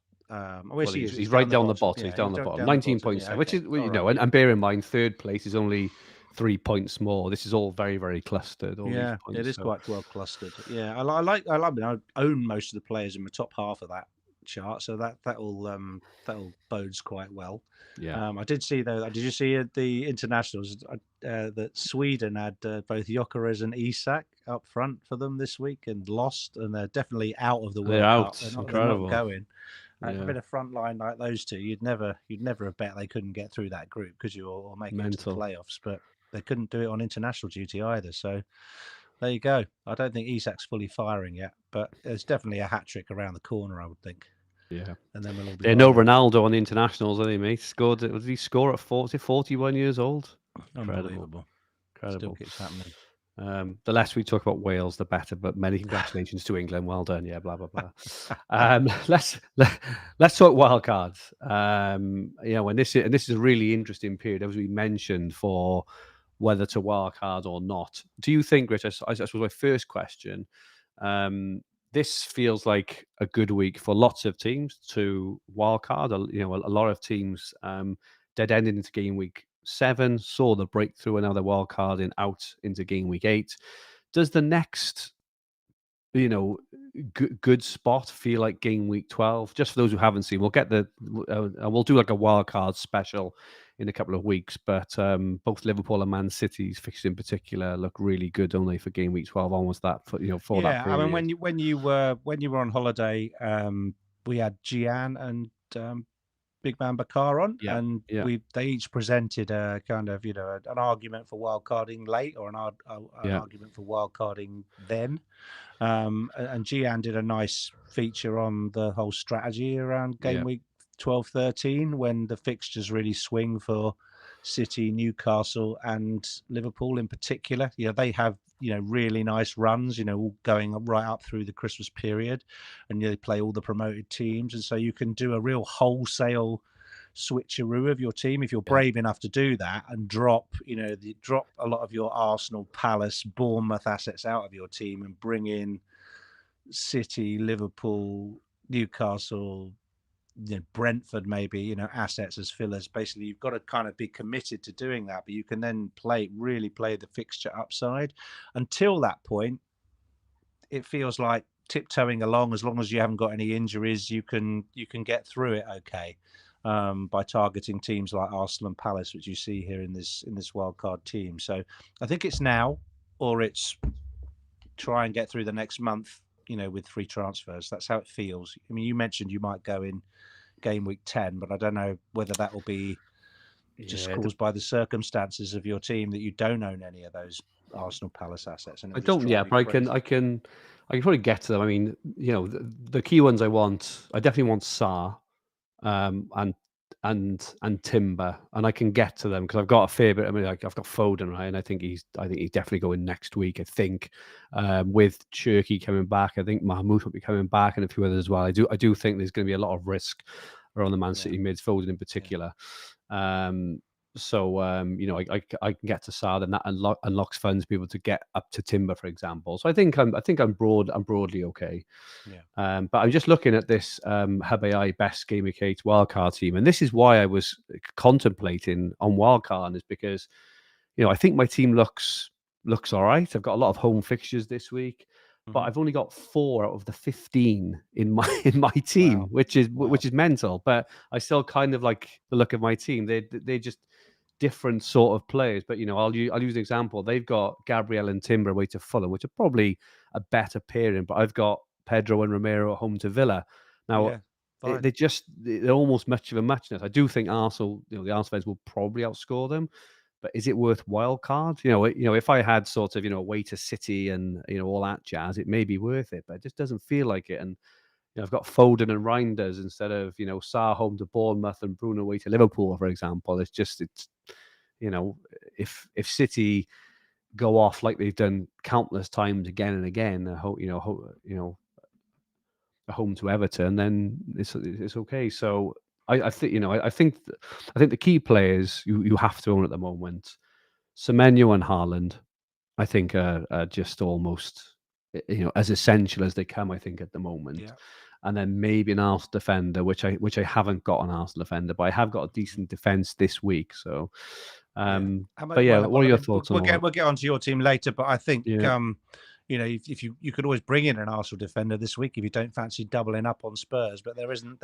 A: He's right down the bottom. He's down the bottom. 19.7, which is, and bear in mind, third place is only 3 points more. This is all very, very clustered.
B: It is quite well clustered. Yeah, I like. I own most of the players in the top half of that chart, so that'll bodes quite well.
A: Yeah.
B: I did see though. Did you see the internationals that Sweden had both Gyökeres and Isak up front for them this week and lost, and they're definitely out of the World Cup. They're not going. A bit of front line like those two, you'd never have bet they couldn't get through that group, could you, or make it to the playoffs? But they couldn't do it on international duty either. So there you go. I don't think Isak's fully firing yet, but there's definitely a hat trick around the corner, I would think.
A: Yeah,
B: and then we'll all be.
A: They know Ronaldo on the internationals, hasn't he, mate? Scored. Did he score at 41 years old?
B: Incredible. Still keeps happening.
A: The less we talk about Wales, the better. But many congratulations to England. Well done. Yeah, blah blah blah. Let's talk wildcards. And this is a really interesting period, as we mentioned, for whether to wildcard or not. Do you think, Rich? I suppose my first question. This feels like a good week for lots of teams to wildcard. A lot of teams dead ended into game week 7, saw the breakthrough, and now they're wildcarding out into game week 8. Does the next, good spot feel like game week 12? Just for those who haven't seen, we'll get we'll do like a wildcard special in a couple of weeks. But both Liverpool and Man City's fixtures in particular look really good, don't they, for game week 12 onwards? That for that period.
B: I mean, when you were on holiday, we had Gian and Big Man Bakar on, and they each presented a kind of an argument for wildcarding late, or an argument for wildcarding then. And Gian did a nice feature on the whole strategy around game week 12-13, when the fixtures really swing for City, Newcastle, and Liverpool in particular. They have really nice runs, all going right up through the Christmas period, and they play all the promoted teams, and so you can do a real wholesale switcheroo of your team if you're brave enough to do that, and drop a lot of your Arsenal, Palace, Bournemouth assets out of your team and bring in City, Liverpool, Newcastle, Brentford, maybe, assets as fillers. Basically, you've got to kind of be committed to doing that, but you can then really play the fixture upside. Until that point, it feels like tiptoeing along. As long as you haven't got any injuries, you can get through it okay, by targeting teams like Arsenal and Palace, which you see here in this wildcard team. So I think it's now, or it's try and get through the next month, with free transfers. That's how it feels. I mean, you mentioned you might go in game week 10, but I don't know whether that will be just
A: Yeah,
B: caused by the circumstances of your team that you don't own any of those Arsenal Palace assets, and it
A: I
B: would just
A: don't.
B: drive
A: Yeah,
B: you
A: but
B: crazy.
A: I can probably get to them. I mean, the key ones I want. I definitely want Sa, and Timber, and I can get to them because I've got a fair bit. I mean, like, I've got Foden, right, and I think he's definitely going next week. I think with Cherky coming back, I think Mahmoud will be coming back, and a few others as well. I do think there's going to be a lot of risk around the Man City mids, Foden in particular. So I can get to Sa, and that unlocks funds to be able to get up to Timber, for example. So I think I'm broadly okay.
B: Yeah.
A: But I'm just looking at this Hub AI best Gameweek 8 wildcard team, and this is why I was contemplating on wildcard, is because I think my team looks all right. I've got a lot of home fixtures this week, but I've only got 4 out of the 15 in my team,
B: Wow.
A: which is mental. But I still kind of like the look of my team. They're just different sort of players. But I'll use an example. They've got Gabriel and Timber away to Fulham, which are probably a better pairing. But I've got Pedro and Romero at home to Villa. Now they're almost much of a muchness. I do think Arsenal, the Arsenal fans will probably outscore them. But is it worth wild card? If I had sort of away to City and all that jazz, it may be worth it. But it just doesn't feel like it. And I've got Foden and Reinders instead of Sarr home to Bournemouth and Bruno away to Liverpool, for example. It's if City go off like they've done countless times again and again, a home to Everton, then it's okay. So I think I think the key players you have to own at the moment, Semenyo and Haaland, I think are just almost as essential as they come. I think at the moment.
B: Yeah.
A: And then maybe an Arsenal defender, which I haven't got an Arsenal defender, but I have got a decent defense this week. So, but yeah, what are your thoughts on
B: we'll get onto your team later, but I think
A: Yeah.
B: if you could always bring in an Arsenal defender this week if you don't fancy doubling up on Spurs, but there isn't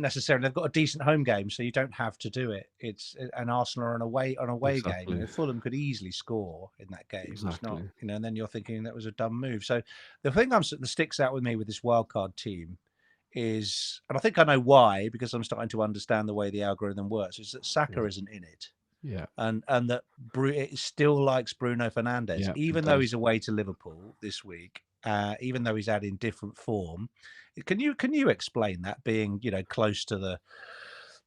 B: necessarily. They've got a decent home game, so you don't have to do it. It's an Arsenal on away
A: Exactly.
B: game. Fulham could easily score in that game.
A: Exactly.
B: It's not, and then you're thinking that was a dumb move. So the thing that sticks out with me with this wildcard team is, and I think I know why, because I'm starting to understand the way the algorithm works, is that Saka isn't in it.
A: Yeah.
B: And that it still likes Bruno Fernandes, even though he's away to Liverpool this week, even though he's adding different form. Can you explain that, being close to the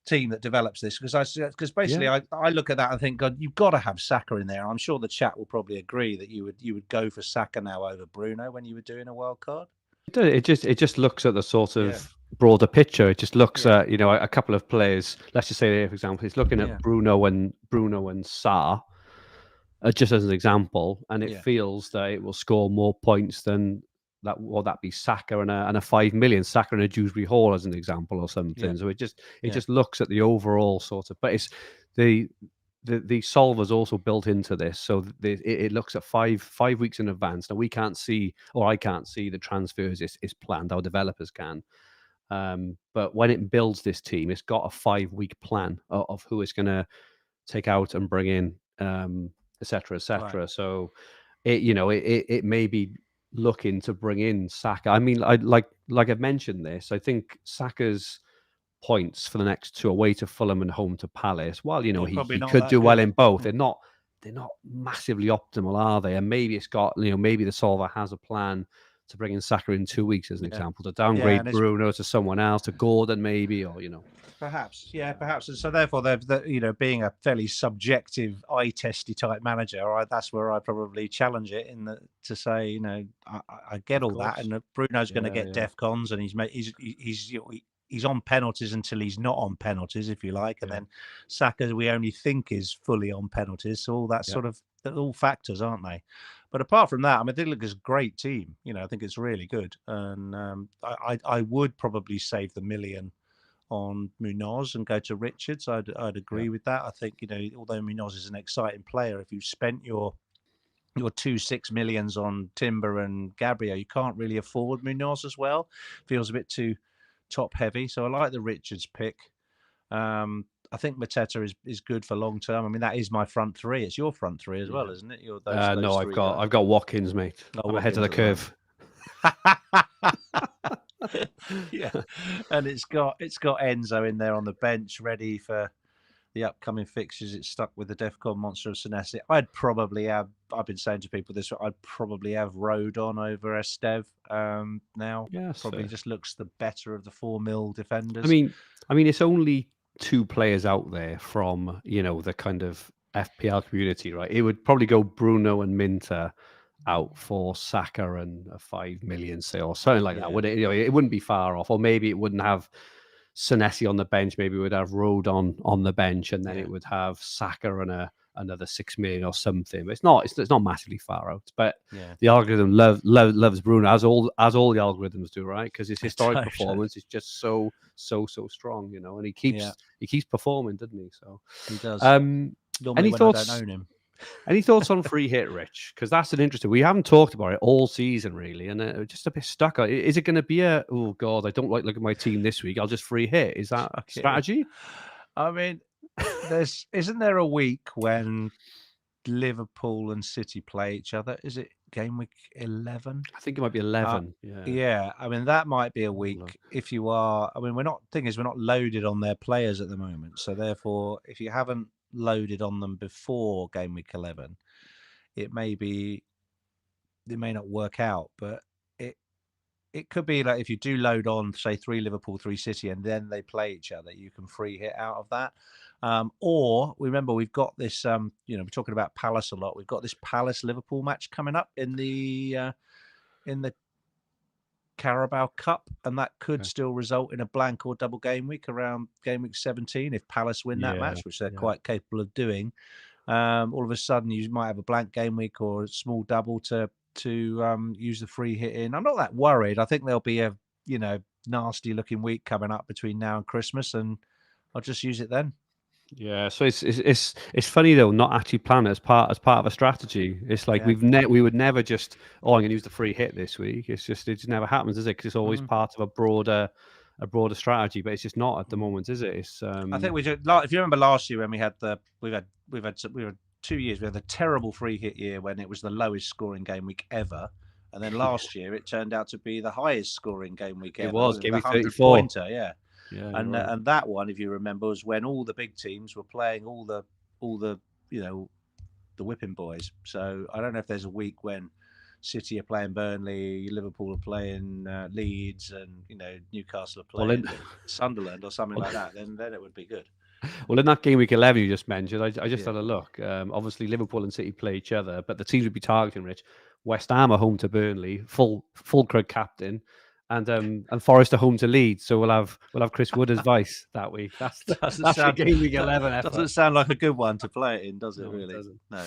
B: team that develops this? Because basically I look at that and think, God, you've got to have Saka in there. I'm sure the chat will probably agree that you would go for Saka now over Bruno when you were doing a wild card.
A: It just looks at the sort of broader picture. It just looks at a couple of players. Let's just say, for example, he's looking at Bruno and Sarr, just as an example, and it feels that it will score more points than that. Will that be Saka and a 5 million, Saka and a Dewsbury Hall as an example or something? So it just looks at the overall sort of, but it's the solver's also built into this, so it looks at five weeks in advance. Now we can't see, or I can't see the transfers is planned. Our developers can, but when it builds this team, it's got a 5-week plan of who it's going to take out and bring in, etc., etc. Right. So it may be looking to bring in Saka. I mean, like I've mentioned this. I think Saka's points for the next 2 away to Fulham and home to Palace. While he could do well in both, they're not massively optimal, are they? And maybe it's got maybe the solver has a plan to bring in Saka in 2 weeks as an example, to downgrade Bruno to someone else, to Gordon maybe, or
B: perhaps. And so therefore, being a fairly subjective, eye testy type manager, that's where I probably challenge it to say, I get all that, and Bruno's going to get DEFCONs, and he's on penalties until he's not on penalties, if you like, and then Saka we only think is fully on penalties. So all that sort of, they're all factors, aren't they? But apart from that, I mean, they look as a great team. I think it's really good, and I would probably save the million on Munoz and go to Richards. I'd agree with that. I think although Munoz is an exciting player, if you've spent your 2.6 millions on Timber and Gabriel, you can't really afford Munoz as well. Feels a bit too top heavy. So I like the Richards pick. I think Mateta is good for long term. I mean, that is my front three. It's your front three as well, isn't it?
A: No, I've got Watkins, mate. I'm ahead of the curve.
B: And it's got Enzo in there on the bench, ready for upcoming fixtures, it's stuck with the Defcon monster of Senesi. I'd been saying to people this, I'd probably have Rodon over Estev now.
A: Yes,
B: Probably just looks the better of the 4 mil defenders.
A: I mean, it's only 2 players out there from, the kind of FPL community, right? It would probably go Bruno and Minter out for Saka and a 5 million, say, or something like that. Would it? It wouldn't be far off, or maybe it wouldn't have Senesi on the bench. Maybe it would have Rodon on the bench, and then it would have Saka and another 6 million or something. But it's not massively far out. But the algorithm loves Bruno, as all the algorithms do, right? Because his historic performance is just so strong, and he keeps performing, doesn't he? So
B: he does.
A: Any thoughts? I don't own him. Any thoughts on free hit, Rich? Because that's an interesting. We haven't talked about it all season, really, and just a bit stuck. Is it going to be oh God, I don't like looking at my team this week. I'll just free hit. Is that strategy?
B: I mean, isn't there a week when Liverpool and City play each other? Is it game week 11?
A: I think it might be 11.
B: Yeah. I mean, that might be a week if you are. I mean, we're not loaded on their players at the moment, so therefore, if you haven't loaded on them before game week 11, it may not work out, but it could be like if you do load on, say, 3 Liverpool, 3 City, and then they play each other, you can free hit out of that. Or remember, we've got this, we're talking about Palace a lot. We've got this Palace Liverpool match coming up in the Carabao Cup, and that could still result in a blank or double game week around game week 17 if Palace win that match, which they're quite capable of doing. All of a sudden, you might have a blank game week or a small double to use the free hit in. I'm not that worried. I think there'll be a nasty looking week coming up between now and Christmas, and I'll just use it then.
A: Yeah, so it's funny though, not actually planning as part of a strategy. It's like we would never just I'm going to use the free hit this week. It just never happens, is it? Because it's always part of a broader strategy, but it's just not at the moment, is it? It's
B: I think we did. If you remember last year when we had 2 years, we had the terrible free hit year when it was the lowest scoring game week ever, and then last year it turned out to be the highest scoring game week ever.
A: It was game week
B: 34. Pointer, and
A: right.
B: And that one, if you remember, was when all the big teams were playing all the the whipping boys. So I don't know if there's a week when City are playing Burnley, Liverpool are playing Leeds, and Newcastle are playing Sunderland or something like that. Then it would be good.
A: Well, in that game week 11 you just mentioned, I just had a look. Obviously, Liverpool and City play each other, but the teams would be targeting, Rich. West Ham are home to Burnley, Fulkrug captain, and Forest are home to Leeds. So we'll have Chris Wood as vice that week. That's the game week 11 effort.
B: Doesn't sound like a good one to play it in, does it? No, really? It doesn't. No.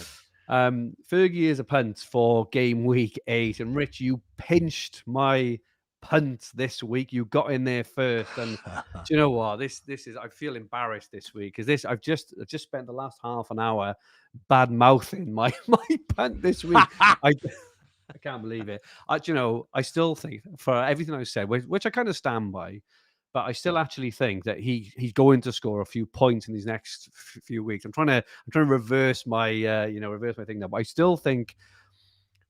A: Fergie is a punt for game week 8, and Rich, you pinched my punt this week. You got in there first, and do you know what? This is. I feel embarrassed this week because I've just spent the last half an hour bad mouthing my punt this week. I can't believe it. I still think, for everything I said, which I kind of stand by, but I still actually think that he's going to score a few points in these next few weeks. I'm trying to reverse my thing now, but I still think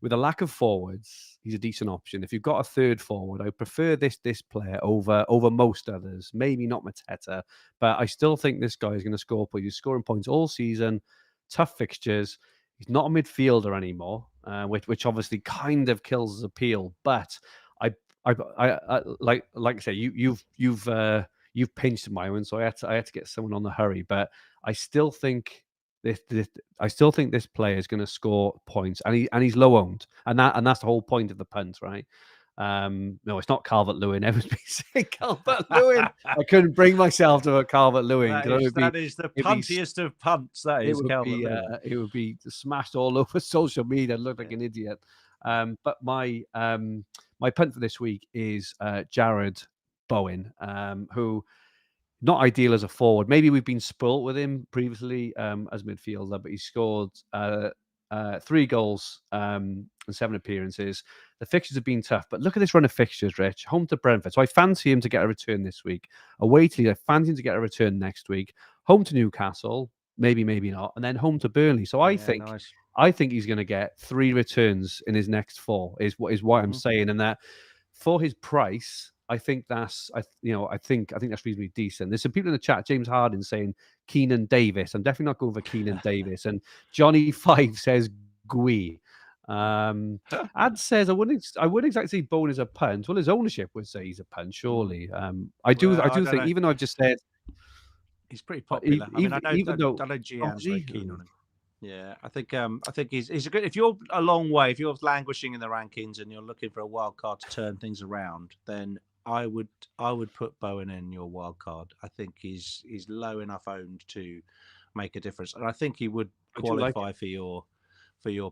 A: with a lack of forwards, he's a decent option. If you've got a third forward, I prefer this player over most others. Maybe not Mateta, but I still think this guy is going to score points. He's scoring points all season. Tough fixtures. He's not a midfielder anymore, which obviously kind of kills his appeal. But I like I say, you've pinched my one, so I had to get someone on the hurry. But I still think this player is going to score points, and he's low owned, and that's the whole point of the punt, right? No, it's not Calvert-Lewin. Everyone's been saying Calvert-Lewin. I couldn't bring myself to a Calvert-Lewin.
B: That is the puntiest of punts. That is Calvert-Lewin.
A: It would be smashed all over social media. Look like an idiot. But my punt for this week is Jared Bowen, who not ideal as a forward. Maybe we've been spoilt with him previously as midfielder, but he scored 3 goals and 7 appearances. The fixtures have been tough, but look at this run of fixtures, Rich. Home to Brentford. So I fancy him to get a return this week. Away to Leeds, I fancy him to get a return next week. Home to Newcastle, maybe not, and then home to Burnley. So I think he's going to get 3 returns in his next 4. Is what I'm saying, and that for his price, I think that's I think that's reasonably decent. There's some people in the chat. James Harden saying Keenan Davis. I'm definitely not going for Keenan Davis. And Johnny Five says Gui. Ad says I wouldn't exactly say Bone is a punt. Well, his ownership would say he's a punt, surely. I do
B: don't
A: think,
B: know.
A: even though I've just said
B: He's pretty popular. I mean, I know
A: is
B: GM's very
A: he?
B: keen on him. Yeah, I think he's a good. If you're a long way, if you're languishing in the rankings and you're looking for a wild card to turn things around, then I would put Bowen in your wild card. I think he's low enough owned to make a difference, and I think he would qualify for your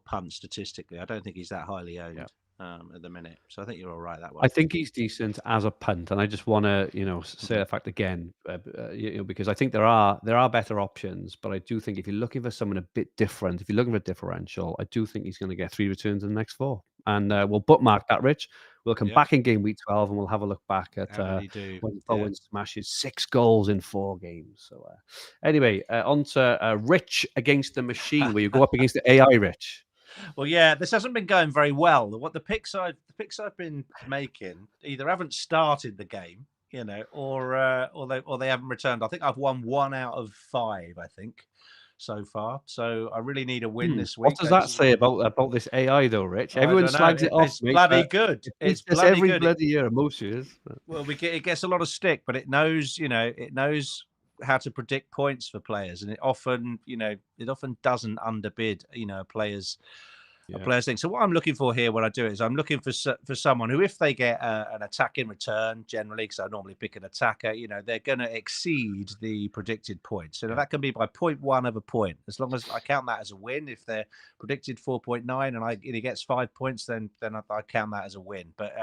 B: punt statistically. I don't think he's that highly owned.
A: Yeah.
B: At the minute, so I think you're all right that way.
A: I think he's decent as a punt, and I just want to, say the fact again, because I think there are better options, but I do think if you're looking for someone a bit different, if you're looking for a differential, I do think he's going to get 3 returns in the next 4, and we'll bookmark that, Rich. We'll come back in game week 12, and we'll have a look back at when Bowen smashes 6 goals in 4 games. So anyway, on to Rich against the machine, where you go up against the AI, Rich.
B: Well, yeah, this hasn't been going very well. What the picks I've been making either haven't started the game, or they haven't returned. I think I've won 1 out of 5, I think, so far. So I really need a win this week.
A: What does that say about this AI though, Rich? Everyone slags it off.
B: It's bloody good. It's bloody
A: every
B: good.
A: bloody year, most years.
B: Well, it gets a lot of stick, but it knows, how to predict points for players, and it often doesn't underbid, a player's thing. So what I'm looking for here when I do it is I'm looking for someone who, if they get an attack in return, generally, because I normally pick an attacker, they're going to exceed the predicted points. So that can be by 0.1 of a point, as long as I count that as a win. If they're predicted 4.9 and he gets 5 points, then I count that as a win. But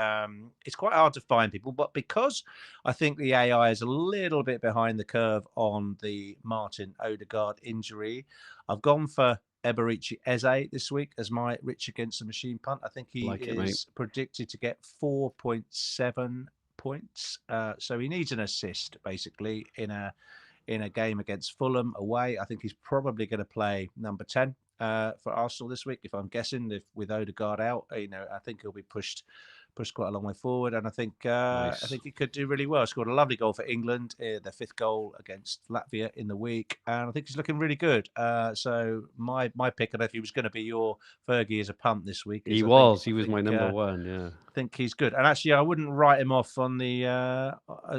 B: it's quite hard to find people. But because I think the AI is a little bit behind the curve on the Martin Odegaard injury, I've gone for Eberici Eze this week as my Rich against the machine punt. I think he is predicted to get 4.7 points. So he needs an assist basically in a game against Fulham away. I think he's probably going to play number 10 for Arsenal this week, if I'm guessing. With Odegaard out, I think he'll be pushed quite a long way forward, and I think he could do really well. Scored a lovely goal for England, their 5th goal against Latvia in the week, and I think he's looking really good. So my pick, I don't know if he was going to be your Fergi as a punt this week.
A: He was my number 1. Yeah,
B: I think he's good, and actually I wouldn't write him off on the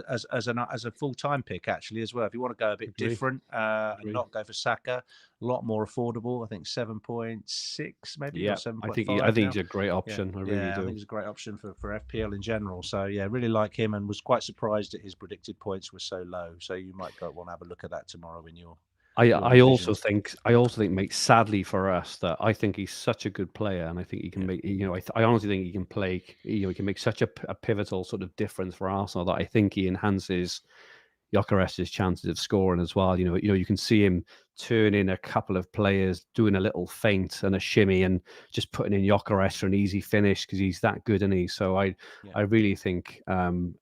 B: as a full-time pick actually as well. If you want to go a bit different and not go for Saka, a lot more affordable. I think 7.6 maybe.
A: Yeah,
B: or 7.5.
A: I think he's a great option.
B: Yeah.
A: I really do.
B: I think he's a great option for FPL in general. So yeah, really like him, and was quite surprised that his predicted points were so low. So you might want to have a look at that tomorrow in your.
A: I also think, mate, sadly for us, that I think he's such a good player, and I think he can make. I honestly think he can play. He can make such a pivotal sort of difference for Arsenal that I think he enhances Gyökeres's chances of scoring as well. You can see him turn in a couple of players, doing a little feint and a shimmy, and just putting in Gyökeres for an easy finish because he's that good, isn't he? So I really think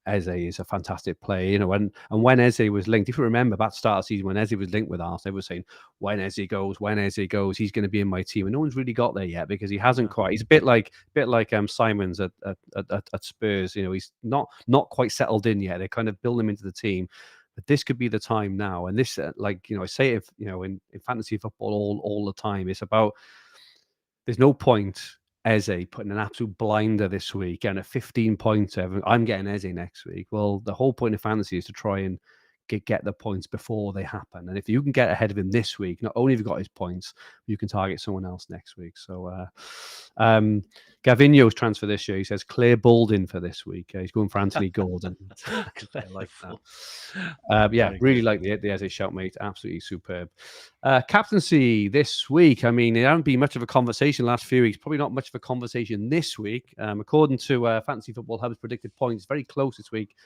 A: Eze is a fantastic player. And when Eze was linked, if you remember that start of the season when Eze was linked with Arsenal, they were saying when Eze goes, he's going to be in my team, and no one's really got there yet because he hasn't quite. He's a bit like Simons at Spurs. He's not quite settled in yet. They kind of build him into the team. But this could be the time now, and this, I say it, in fantasy football all the time. It's about there's no point Eze putting an absolute blinder this week and a 15-pointer. I'm getting Eze next week. Well, the whole point of fantasy is to try and get the points before they happen. And if you can get ahead of him this week, not only have you got his points, you can target someone else next week. So Gavinho's transfer this year, he says Claire Balding for this week. He's going for Anthony Gordon. I like that. Really like the Eze shout, mate. Absolutely superb. Captaincy this week. I mean, it hasn't been much of a conversation the last few weeks. Probably not much of a conversation this week. According to Fantasy Football Hub's predicted points, very close this week.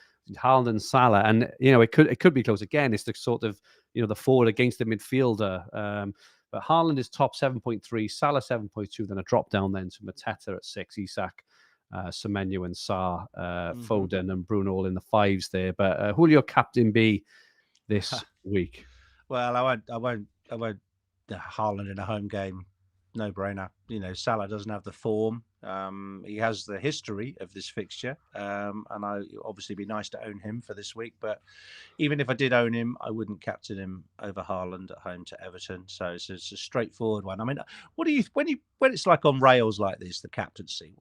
A: Haaland and Salah, and it could be close again. It's the sort of the forward against the midfielder. But Haaland is top 7.3, Salah 7.2, then a drop down then to Mateta at 6, Isak, Semenyo and Sarr, Foden and Bruno all in the 5s there. But who will your captain be this week?
B: Well, I won't Haaland in a home game no brainer. You know, Salah doesn't have the form. He has the history of this fixture, and I obviously be nice to own him for this week. But even if I did own him, I wouldn't captain him over Haaland at home to Everton. So it's a straightforward one. I mean, what do you when it's like on rails like this, the captaincy?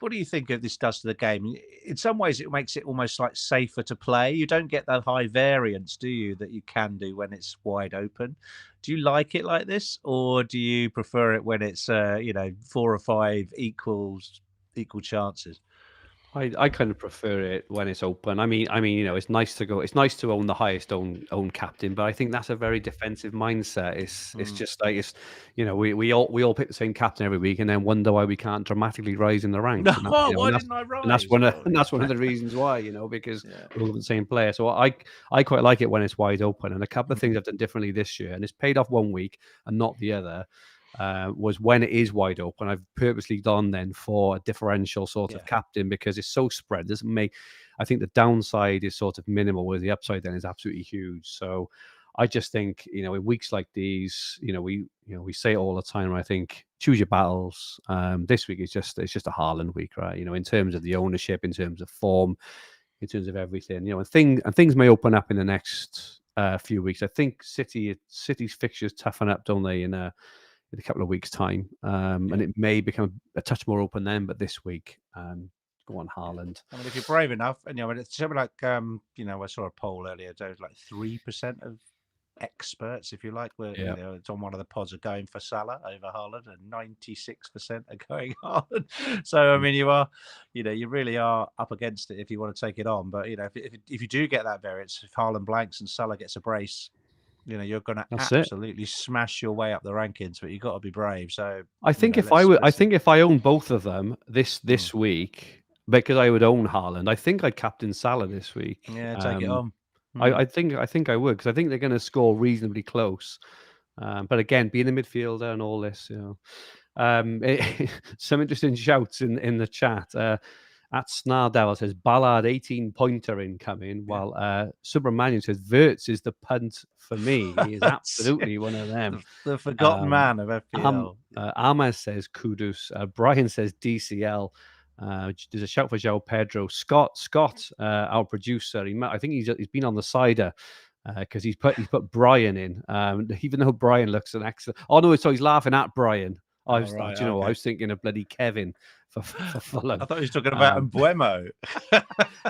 B: What do you think of this does to the game? In some ways, it makes it almost like safer to play. You don't get that high variance, do you, that you can do when it's wide open? Do you like it like this, or do you prefer it when it's 4 or 5 equal chances?
A: I kind of prefer it when it's open. I mean, it's nice to own the highest own captain, but I think that's a very defensive mindset. It's just like we all pick the same captain every week, and then wonder why we can't dramatically rise in the ranks.
B: No, why didn't I rise?
A: And that's one of the reasons why, because we're all the same player. So I quite like it when it's wide open. And a couple of things I've done differently this year, and it's paid off one week and not the other. Was when it is wide open, I've purposely gone then for a differential sort of captain because it's so spread. Doesn't make. I think the downside is sort of minimal, where the upside then is absolutely huge. So I just think in weeks like these, we say it all the time. I think choose your battles. This week it's just a Haaland week, right? In terms of the ownership, in terms of form, in terms of everything. And things may open up in the next few weeks. I think City's fixtures toughen up, don't they? In a couple of weeks' time, and it may become a touch more open then. But this week, go on Haaland.
B: I mean, if you're brave enough, and it's something like I saw a poll earlier. There was like 3% of experts, if you like, were it's on one of the pods are going for Salah over Haaland, and 96% are going Haaland. So I mean, you really are up against it if you want to take it on. But if you do get that variance, if Haaland blanks and Salah gets a brace, you're going to absolutely smash your way up the rankings, but you've got to be brave. So
A: I think if I own both of them this week, because I would own Haaland, I think I'd captain Salah this week.
B: Yeah, take it on.
A: I think I would, because I think they're going to score reasonably close. But again, being a midfielder and all this, some interesting shouts in the chat. At Snardell says Ballard 18-pointer incoming, while Subramanian says Wirtz is the punt for me. He is absolutely one of them.
B: The forgotten man of FPL.
A: Ahmed says Kudus. Brian says DCL. There's a shout for João Pedro. Scott, our producer. I think he's been on the cider because he's put Brian in. Even though Brian looks an excellent. Oh no, so he's laughing at Brian. I was thinking of bloody Kevin for Fulham.
B: I thought he was talking about Mbuemo.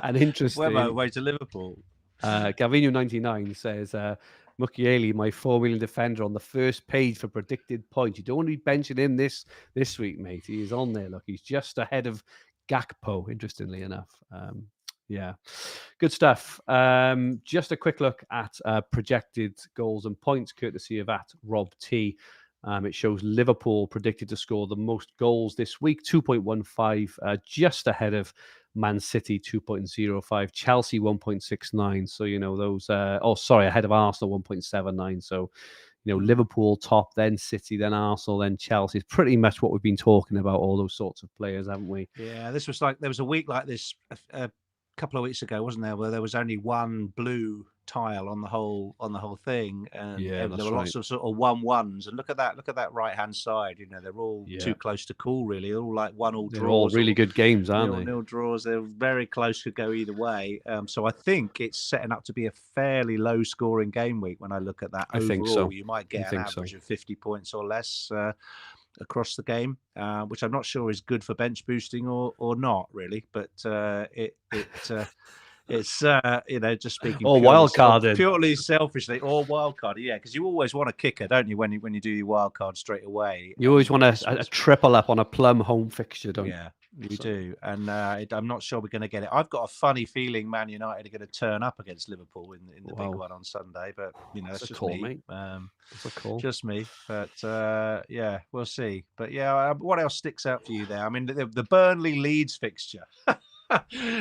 A: And interesting.
B: Mbuemo way to Liverpool.
A: Gavino 99 says Mukiele, my 4 million defender, on the first page for predicted points. You don't want to be benching him this week, mate. He is on there. Look, he's just ahead of Gakpo, interestingly enough. Yeah, good stuff. Just a quick look at projected goals and points, courtesy of @RobT. It shows Liverpool predicted to score the most goals this week, 2.15, just ahead of Man City, 2.05, Chelsea, 1.69. So, those, ahead of Arsenal, 1.79. So, Liverpool top, then City, then Arsenal, then Chelsea. It's pretty much what we've been talking about, all those sorts of players, haven't we?
B: Yeah, there was a week like this a couple of weeks ago, wasn't there, where there was only one blue tile on the whole thing, and there were lots of sort of 1-1s. And look at that right hand side. They're all too close to call, really. They're all like 1-1 draws.
A: They're all really good games, aren't they?
B: 0-0 draws. They're very close, could go either way. So I think it's setting up to be a fairly low scoring game week. When I look at that, I think so. You might get an average of 50 points or less across the game, which I'm not sure is good for bench boosting or not really, but it's just speaking
A: or wildcarded
B: purely selfishly, or wildcard, because you always want a kicker, don't you, when you do your wildcard straight away?
A: You always want a triple up on a plum home fixture, don't you?
B: Yeah, you do. And I'm not sure we're going to get it. I've got a funny feeling Man United are going to turn up against Liverpool in the big one on Sunday, but that's just
A: call,
B: me.
A: Mate. That's a call.
B: Just me, but we'll see. But what else sticks out for you there? I mean, the Burnley Leeds fixture.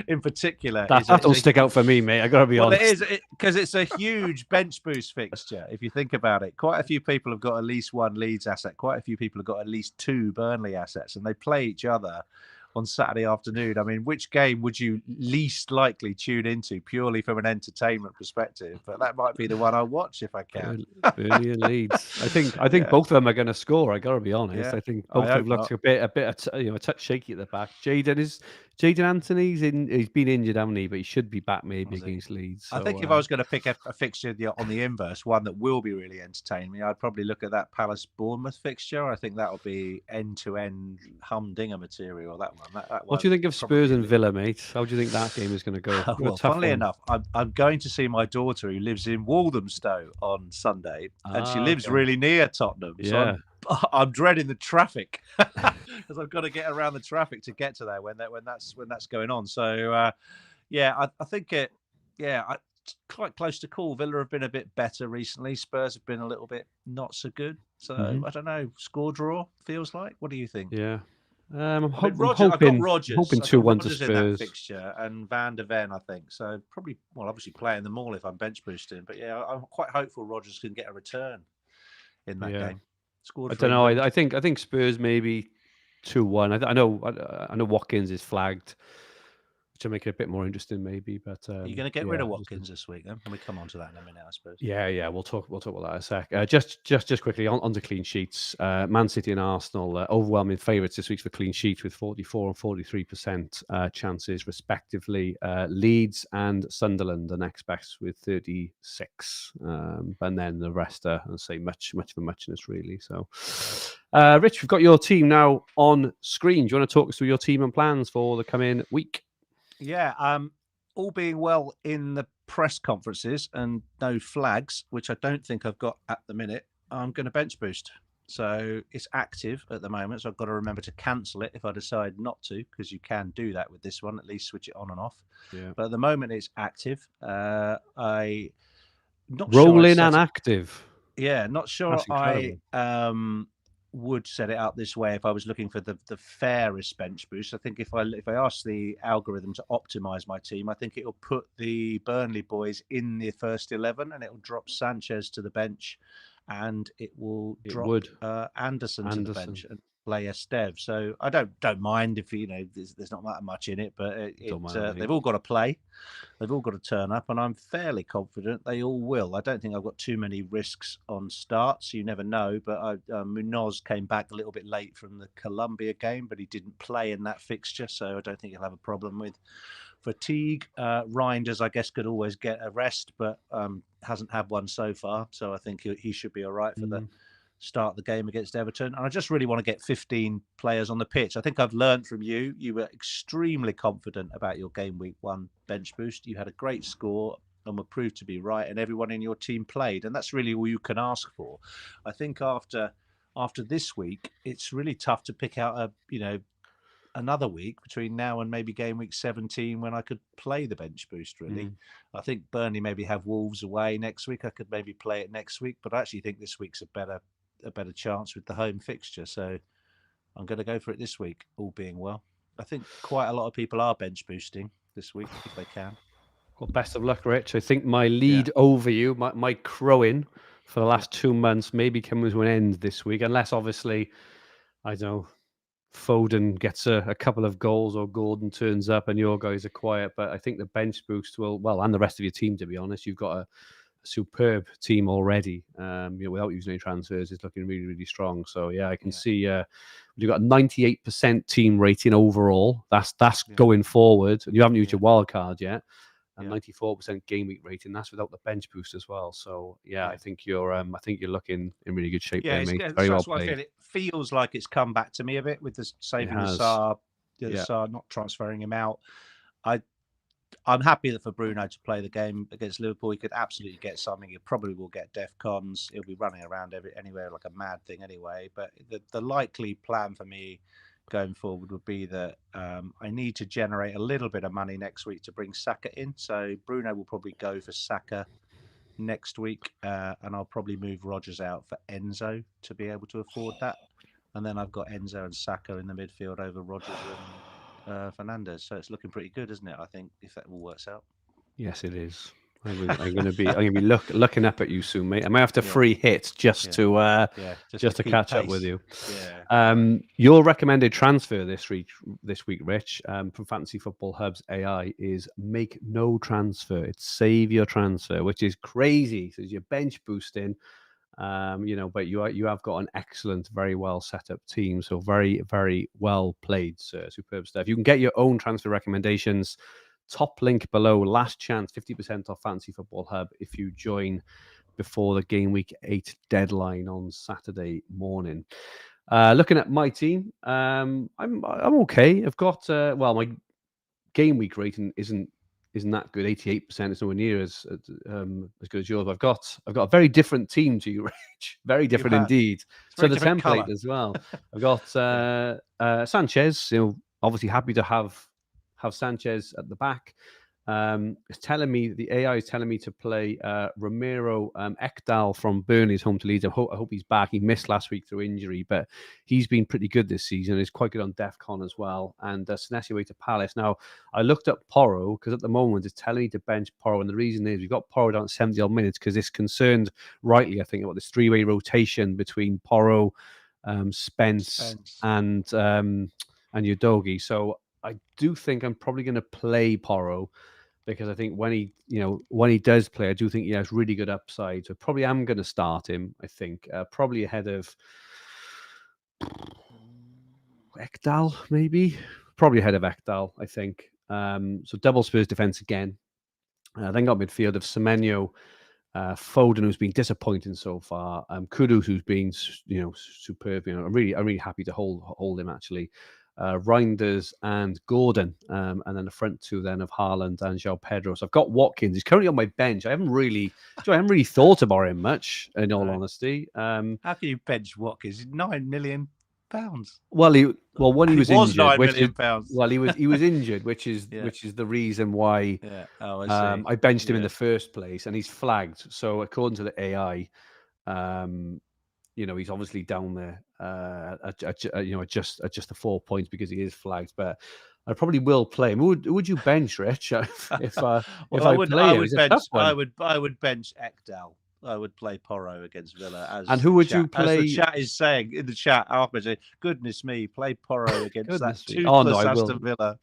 B: In particular,
A: that don't stick out for me, mate. I gotta be honest.
B: It is, because it's a huge bench boost fixture. If you think about it, quite a few people have got at least one Leeds asset. Quite a few people have got at least 2 Burnley assets, and they play each other on Saturday afternoon. I mean, which game would you least likely tune into purely from an entertainment perspective? But that might be the one I'll watch if I can.
A: Burnley and Leeds. I think
B: Yeah.
A: both of them are going to score. I got to be honest.
B: Yeah,
A: I think
B: I
A: both of
B: hope
A: them looks
B: not.
A: a bit a touch shaky at the back. Jaden Anthony's in. He's been injured, hasn't he? But he should be back maybe
B: Was he?
A: against Leeds.
B: I
A: So,
B: think if I was going to pick a fixture on the inverse, one that will be really entertaining me, I'd probably look at that Palace-Bournemouth fixture. I think that will be end-to-end humdinger material, that one.
A: what do you think of Spurs and Villa, mate? How do you think that game is going to go?
B: Well, funnily enough, I'm going to see my daughter who lives in Walthamstow on Sunday, and she lives really near Tottenham.
A: Yeah.
B: So I'm dreading the traffic because I've got to get around the traffic to get to there when that's going on. So yeah, I think quite close to call. Villa have been a bit better recently. Spurs have been a little bit not so good. So I don't know. Score draw feels like. What do you think?
A: Yeah. I'm
B: I've got
A: hoping
B: Rogers.
A: hoping
B: I've
A: 2-1
B: got
A: to
B: Rogers in that
A: Spurs.
B: fixture and Van der Ven, I think. So probably, obviously playing them all if I'm bench boosting. But yeah, I'm quite hopeful Rogers can get a return in that game.
A: I don't know. I think Spurs maybe 2-1. I know Watkins is flagged, which will make it a bit more interesting, maybe. But
B: are you going to get rid of Watkins this week? Then can we come on to that in a minute? I suppose.
A: Yeah. We'll talk about that in a sec. Just quickly on to clean sheets. Man City and Arsenal overwhelming favourites this week for clean sheets with 44 and 43% chances respectively. Leeds and Sunderland are next best with 36, and then the rest are, I'd say, much of a muchness really. So, Rich, we've got your team now on screen. Do you want to talk us through your team and plans for the coming week?
B: Yeah, all being well in the press conferences and no flags, which I don't think I've got at the minute, I'm going to bench boost. So it's active at the moment. So I've got to remember to cancel it if I decide not to, because you can do that with this one, at least switch it on and off.
A: Yeah.
B: But at the moment it's active. I not
A: rolling
B: sure
A: and active.
B: Yeah, not sure I would set it up this way if I was looking for the fairest bench boost. I think if I ask the algorithm to optimize my team, I think it'll put the Burnley boys in the first 11 and it'll drop Sanchez to the bench and it will drop Anderson to the bench and play Estev. So I don't mind if there's not that much in it, but they've all got to play. They've all got to turn up, and I'm fairly confident they all will. I don't think I've got too many risks on starts. You never know, but Munoz came back a little bit late from the Colombia game, but he didn't play in that fixture, so I don't think he'll have a problem with fatigue. Reinders, I guess, could always get a rest, but hasn't had one so far, so I think he should be all right for the start the game against Everton. And I just really want to get 15 players on the pitch. I think I've learned from you. You were extremely confident about your game week 1 bench boost. You had a great score and were proved to be right, and everyone in your team played. And that's really all you can ask for. I think after this week, it's really tough to pick out another week between now and maybe game week 17 when I could play the bench boost, really. I think Burnley maybe have Wolves away next week. I could maybe play it next week, but I actually think this week's a better chance with the home fixture. So I'm going to go for it this week, all being well. I think quite a lot of people are bench boosting this week if they can.
A: Well, best of luck, Rich. I think my lead over you, my crowing for the last 2 months maybe comes to an end this week, unless obviously, I don't know, Foden gets a couple of goals or Gordon turns up and your guys are quiet. But I think the bench boost will, and the rest of your team, to be honest, you've got a superb team already. Without using any transfers, it's looking really, really strong. So yeah, I can see you've got a 98% team rating overall. That's going forward. And you haven't used your wild card yet. And 94% game week rating. That's without the bench boost as well. So I think you're looking in really good shape there, mate. Very well played.
B: I feel. It feels like it's come back to me a bit with the saving the Saar not transferring him out. I'm happy that for Bruno to play the game against Liverpool, he could absolutely get something. He probably will get DEFCONs. He'll be running around anywhere like a mad thing anyway. But the likely plan for me going forward would be that I need to generate a little bit of money next week to bring Saka in. So Bruno will probably go for Saka next week, and I'll probably move Rogers out for Enzo to be able to afford that. And then I've got Enzo and Saka in the midfield over Rogers and Fernandes. So it's looking pretty good, isn't it? I think, if that all works out.
A: Yes, it is. I'm going to be looking up at you soon, mate. I might have to free hit just to catch up with you. Your recommended transfer this week, Rich, from Fantasy Football Hub's AI is make no transfer. It's save your transfer, which is crazy. So you're bench boosting, but you have got an excellent, very well set up team. So very, very well played, sir. Superb stuff. You can get your own transfer recommendations. Top link below. Last chance, 50% off Fantasy Football Hub if you join before the Gameweek 8 deadline on Saturday morning. Looking at my team, I'm okay. I've got my Gameweek rating isn't that good. 88%. It's nowhere near as good as yours. I've got a very different team to you, Rich. Very different indeed. So the template colour as well. I've got Sanchez. Obviously happy to have Sanchez at the back. It's telling me, the AI is telling me to play Romero Ekdal from Burnley's home to Leeds. I hope he's back. He missed last week through injury, but he's been pretty good this season. He's quite good on DEFCON as well. And Senesi away to Palace. Now, I looked up Porro because at the moment it's telling me to bench Porro. And the reason is we've got Porro down at 70 odd minutes because it's concerned, rightly, I think, about this three-way rotation between Porro, Spence. and Udogie. So I do think I'm probably going to play Porro because I think when he does play, I do think he has really good upside. So probably am going to start him. I think probably ahead of Ekdal, maybe probably ahead of Ekdal. I think so. Double Spurs defense again. Then got midfield of Semenyo, Foden, who's been disappointing so far. Kudus, who's been superb. I'm really happy to hold him actually. Reinders and Gordon, and then the front two then of Haaland and João Pedro. So I've got Watkins. He's currently on my bench. I haven't really thought about him much, in all honesty.
B: How can you bench Watkins? £9 million.
A: When he was injured,
B: £9 million.
A: Well, he was injured, which is the reason why I benched him in the first place, and he's flagged. So according to the AI, he's obviously down there at just the 4 points because he is flagged. But I probably will play him. Who would you bench, Rich? I
B: would bench Ekdal. I would play Porro against Villa.
A: And who would you play?
B: As the chat is saying in the chat, Ahmed saying, "Goodness me, play Porro against that toothless Aston Villa."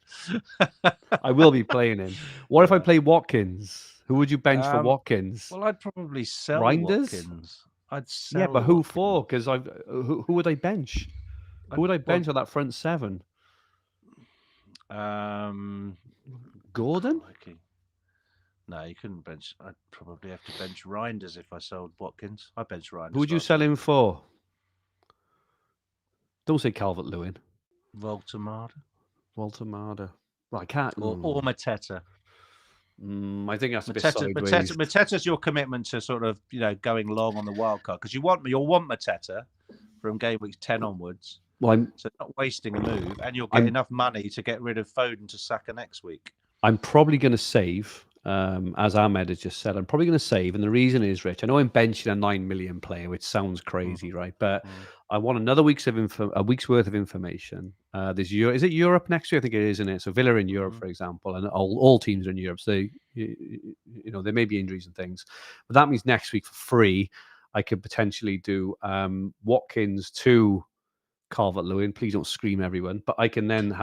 A: I will be playing him. What if I play Watkins? Who would you bench for Watkins?
B: Well, I'd probably sell
A: Reinders?
B: Watkins. I'd sell.
A: Yeah, but who for? Because who would I bench? Who would I bench on that front seven? Gordon?
B: No, you couldn't bench. I'd probably have to bench Reinders if I sold Watkins. I bench Reinders.
A: Who would you sell him for? Don't say Calvert-Lewin.
B: Walter Marder.
A: Well, I can't.
B: Or Mateta.
A: I think that's a bit sideways.
B: Mateta's your commitment to sort of going long on the wild card because you'll want Mateta from game week 10 onwards.
A: Well,
B: so not wasting a move, and you'll get enough money to get rid of Foden to Saka next week.
A: I'm probably going to save. As Ahmed has just said, I'm probably going to save. And the reason is, Rich, I know I'm benching a 9 million player, which sounds crazy, right? But I want another week's worth of information. Is it Europe next year? I think it is, isn't it? So Villa in Europe, for example, and all teams are in Europe. So, there may be injuries and things. But that means next week for free, I could potentially do Watkins to Calvert-Lewin. Please don't scream, everyone. But I can then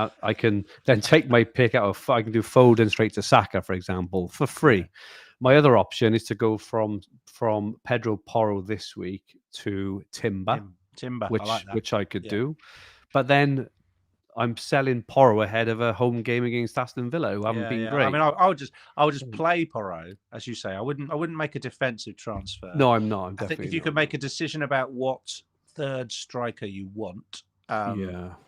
A: take my pick out of. I can do Foden straight to Saka, for example, for free. My other option is to go from Pedro Porro this week to Timber, which I could do. But then I'm selling Porro ahead of a home game against Aston Villa, who haven't been great.
B: I mean, I would just play Porro, as you say. I wouldn't make a defensive transfer.
A: No, I'm not.
B: I think if you could make a decision about what third striker you want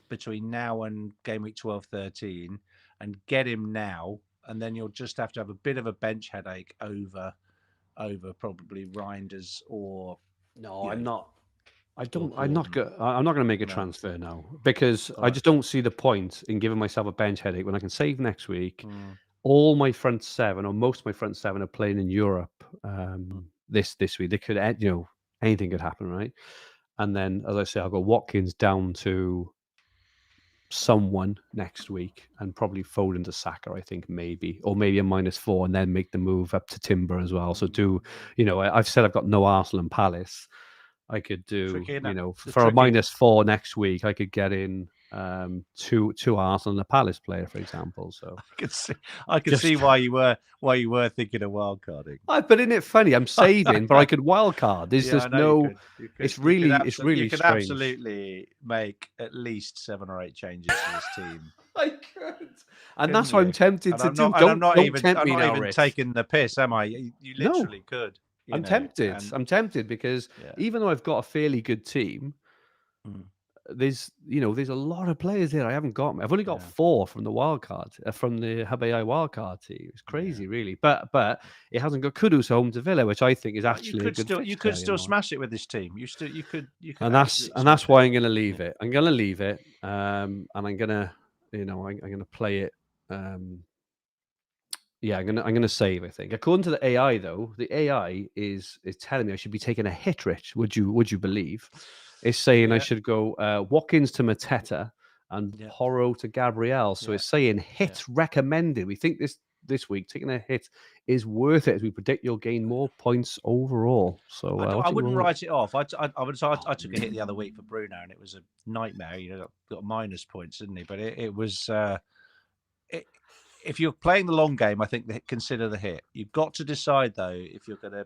B: between now and game week 12-13 and get him now, and then you'll just have to have a bit of a bench headache over probably Reinders or
A: I'm not going to make a transfer now because I just don't see the point in giving myself a bench headache when I can save next week. All my front seven, or most of my front seven, are playing in Europe this week. They could anything could happen, right? And then, as I say, I'll go Watkins down to someone next week and probably fold into Saka, I think, maybe, or maybe a -4 and then make the move up to Timber as well. So I've said I've got no Arsenal and Palace. I could do, for a -4 next week, I could get in two Arsenal and a Palace player, for example. So
B: I could see why you were thinking of wildcarding.
A: But isn't it funny? I'm saving, but I could wildcard. There's just no. It's really
B: you could
A: strange.
B: Absolutely make at least 7 or 8 changes to this team.
A: I could, and that's what I'm tempted to do.
B: I'm not even
A: Rich.
B: taking the piss, am I? You literally could.
A: I'm tempted. I'm tempted because even though I've got a fairly good team, there's a lot of players here I haven't got. I've only got 4 from the wildcard, from the Hub AI wildcard team. It's crazy, really. But it hasn't got Kudus home to Villa, which I think is actually a good fixture,
B: you could still smash it with this team. You could.
A: And that's why I'm going to leave it. I'm going to leave it, and I'm going to I'm going to play it. I'm going to save. I think according to the AI, though, the AI is telling me I should be taking a hit. Rich, would you believe? It's saying I should go Watkins to Mateta and Porro to Gabriel. So it's saying hit recommended. We think this week taking a hit is worth it as we predict you'll gain more points overall. So
B: I wouldn't write it off. I took a hit the other week for Bruno and it was a nightmare. Got minus points, didn't he? But it was. If you're playing the long game, I think consider the hit. You've got to decide though if you're going to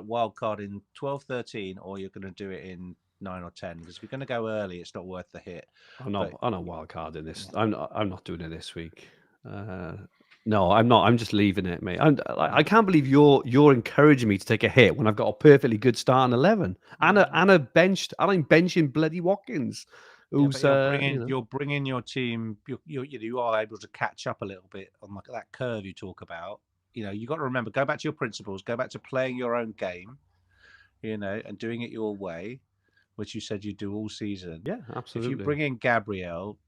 B: wild card in 12, 13, or you're going to do it in 9 or 10. Because if you're going to go early, it's not worth the hit.
A: I'm not wild card in this. I'm not doing it this week. No, I'm not. I'm just leaving it, mate. I can't believe you're encouraging me to take a hit when I've got a perfectly good starting 11 and a benched. I'm benching bloody Watkins.
B: You're bringing your team. You are able to catch up a little bit on that curve you talk about. You got to remember, go back to your principles, go back to playing your own game, and doing it your way, which you said you do all season.
A: Yeah, absolutely.
B: If you bring in Gabriel,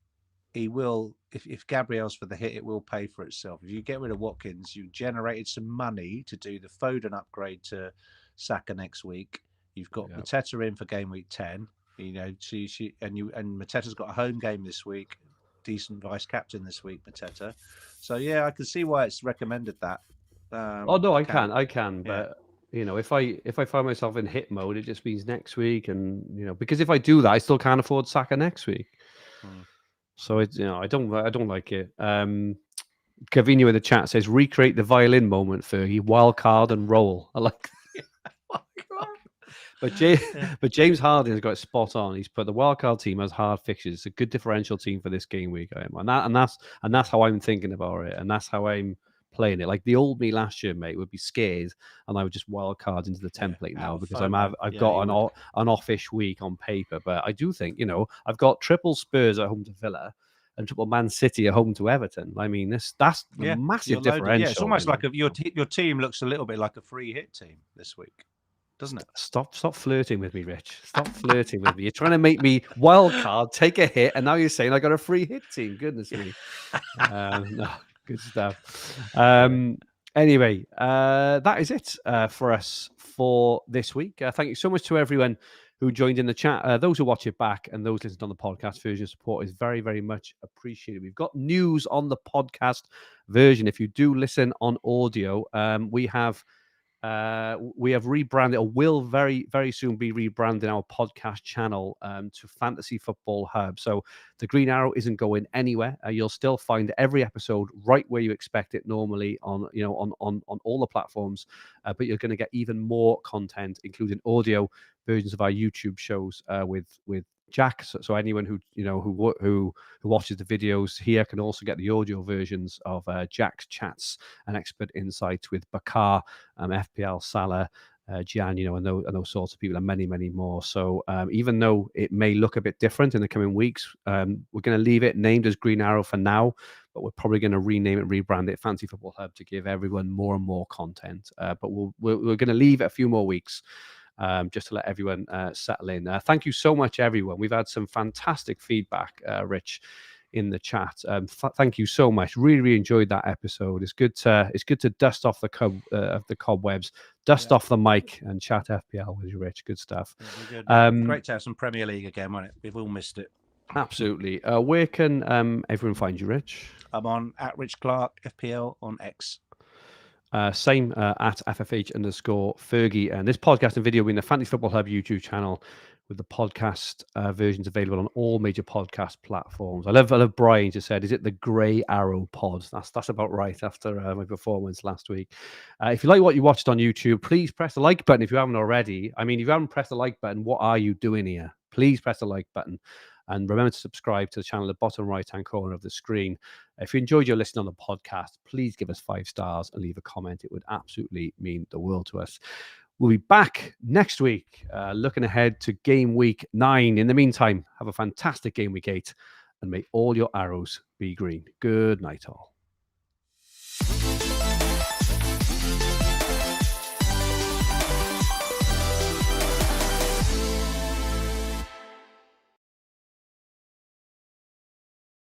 B: he will. If Gabriel's for the hit, it will pay for itself. If you get rid of Watkins, you generated some money to do the Foden upgrade to Saka next week. You've got Mateta in for game week 10. And Mateta's got a home game this week, decent vice captain this week, Mateta. So I can see why it's recommended that.
A: I can, but if I find myself in hit mode, it just means next week, and because if I do that, I still can't afford Saka next week. So I don't like it. Cavino in the chat says recreate the violin moment, Fergie, wild card and roll. I like. But James Harden has got it spot on. He's put the wildcard team as hard fixtures. It's a good differential team for this game week, and that's how I'm thinking about it, and that's how I'm playing it. Like the old me last year, mate, would be scared, and I would just wildcard into the template now because I've got an offish week on paper. But I do think I've got triple Spurs at home to Villa and triple Man City at home to Everton. I mean, that's a massive differential.
B: It's almost like your team looks a little bit like a free hit team this week. Doesn't it?
A: Stop flirting with me, Rich. Stop flirting with me. You're trying to make me wild card, take a hit, and now you're saying I got a free hit team. Goodness me. No, good stuff. Anyway, that is it for us for this week. Thank you so much to everyone who joined in the chat. Those who watch it back and those listening on the podcast version, support is very, very much appreciated. We've got news on the podcast version. If you do listen on audio, we have rebranded, or will very, very soon be rebranding our podcast channel to Fantasy Football Hub. So the green arrow isn't going anywhere. You'll still find every episode right where you expect it normally on all the platforms. But you're going to get even more content, including audio versions of our YouTube shows with Jack. So anyone who watches the videos here can also get the audio versions of Jack's chats and expert insights with Bakar, FPL, Salah, Gian, and those sorts of people, and many, many more. So even though it may look a bit different in the coming weeks, we're going to leave it named as Green Arrow for now, but we're probably going to rename it, rebrand it Fantasy Football Hub to give everyone more and more content. But we're going to leave it a few more weeks. Just to let everyone settle in. Thank you so much, everyone. We've had some fantastic feedback, Rich, in the chat. Thank you so much. Really, really enjoyed that episode. It's good to dust off the cobwebs, dust off the mic, and chat FPL with you, Rich. Good stuff.
B: Good. Great to have some Premier League again, wasn't it? We've all missed it.
A: Absolutely. Where can everyone find you, Rich?
B: I'm on at Rich Clarke FPL on X.
A: Same at FFH_Fergi. And this podcast and video will be in the Fantasy Football Hub YouTube channel, with the podcast versions available on all major podcast platforms. I love Brian just said, is it the Grey Arrow Pod? That's about right after my performance last week. If you like what you watched on YouTube, please press the like button if you haven't already. I mean, if you haven't pressed the like button, what are you doing here? Please press the like button. And remember to subscribe to the channel at the bottom right-hand corner of the screen. If you enjoyed your listening on the podcast, please give us 5 stars and leave a comment. It would absolutely mean the world to us. We'll be back next week, looking ahead to game week 9. In the meantime, have a fantastic game week 8, and may all your arrows be green. Good night, all.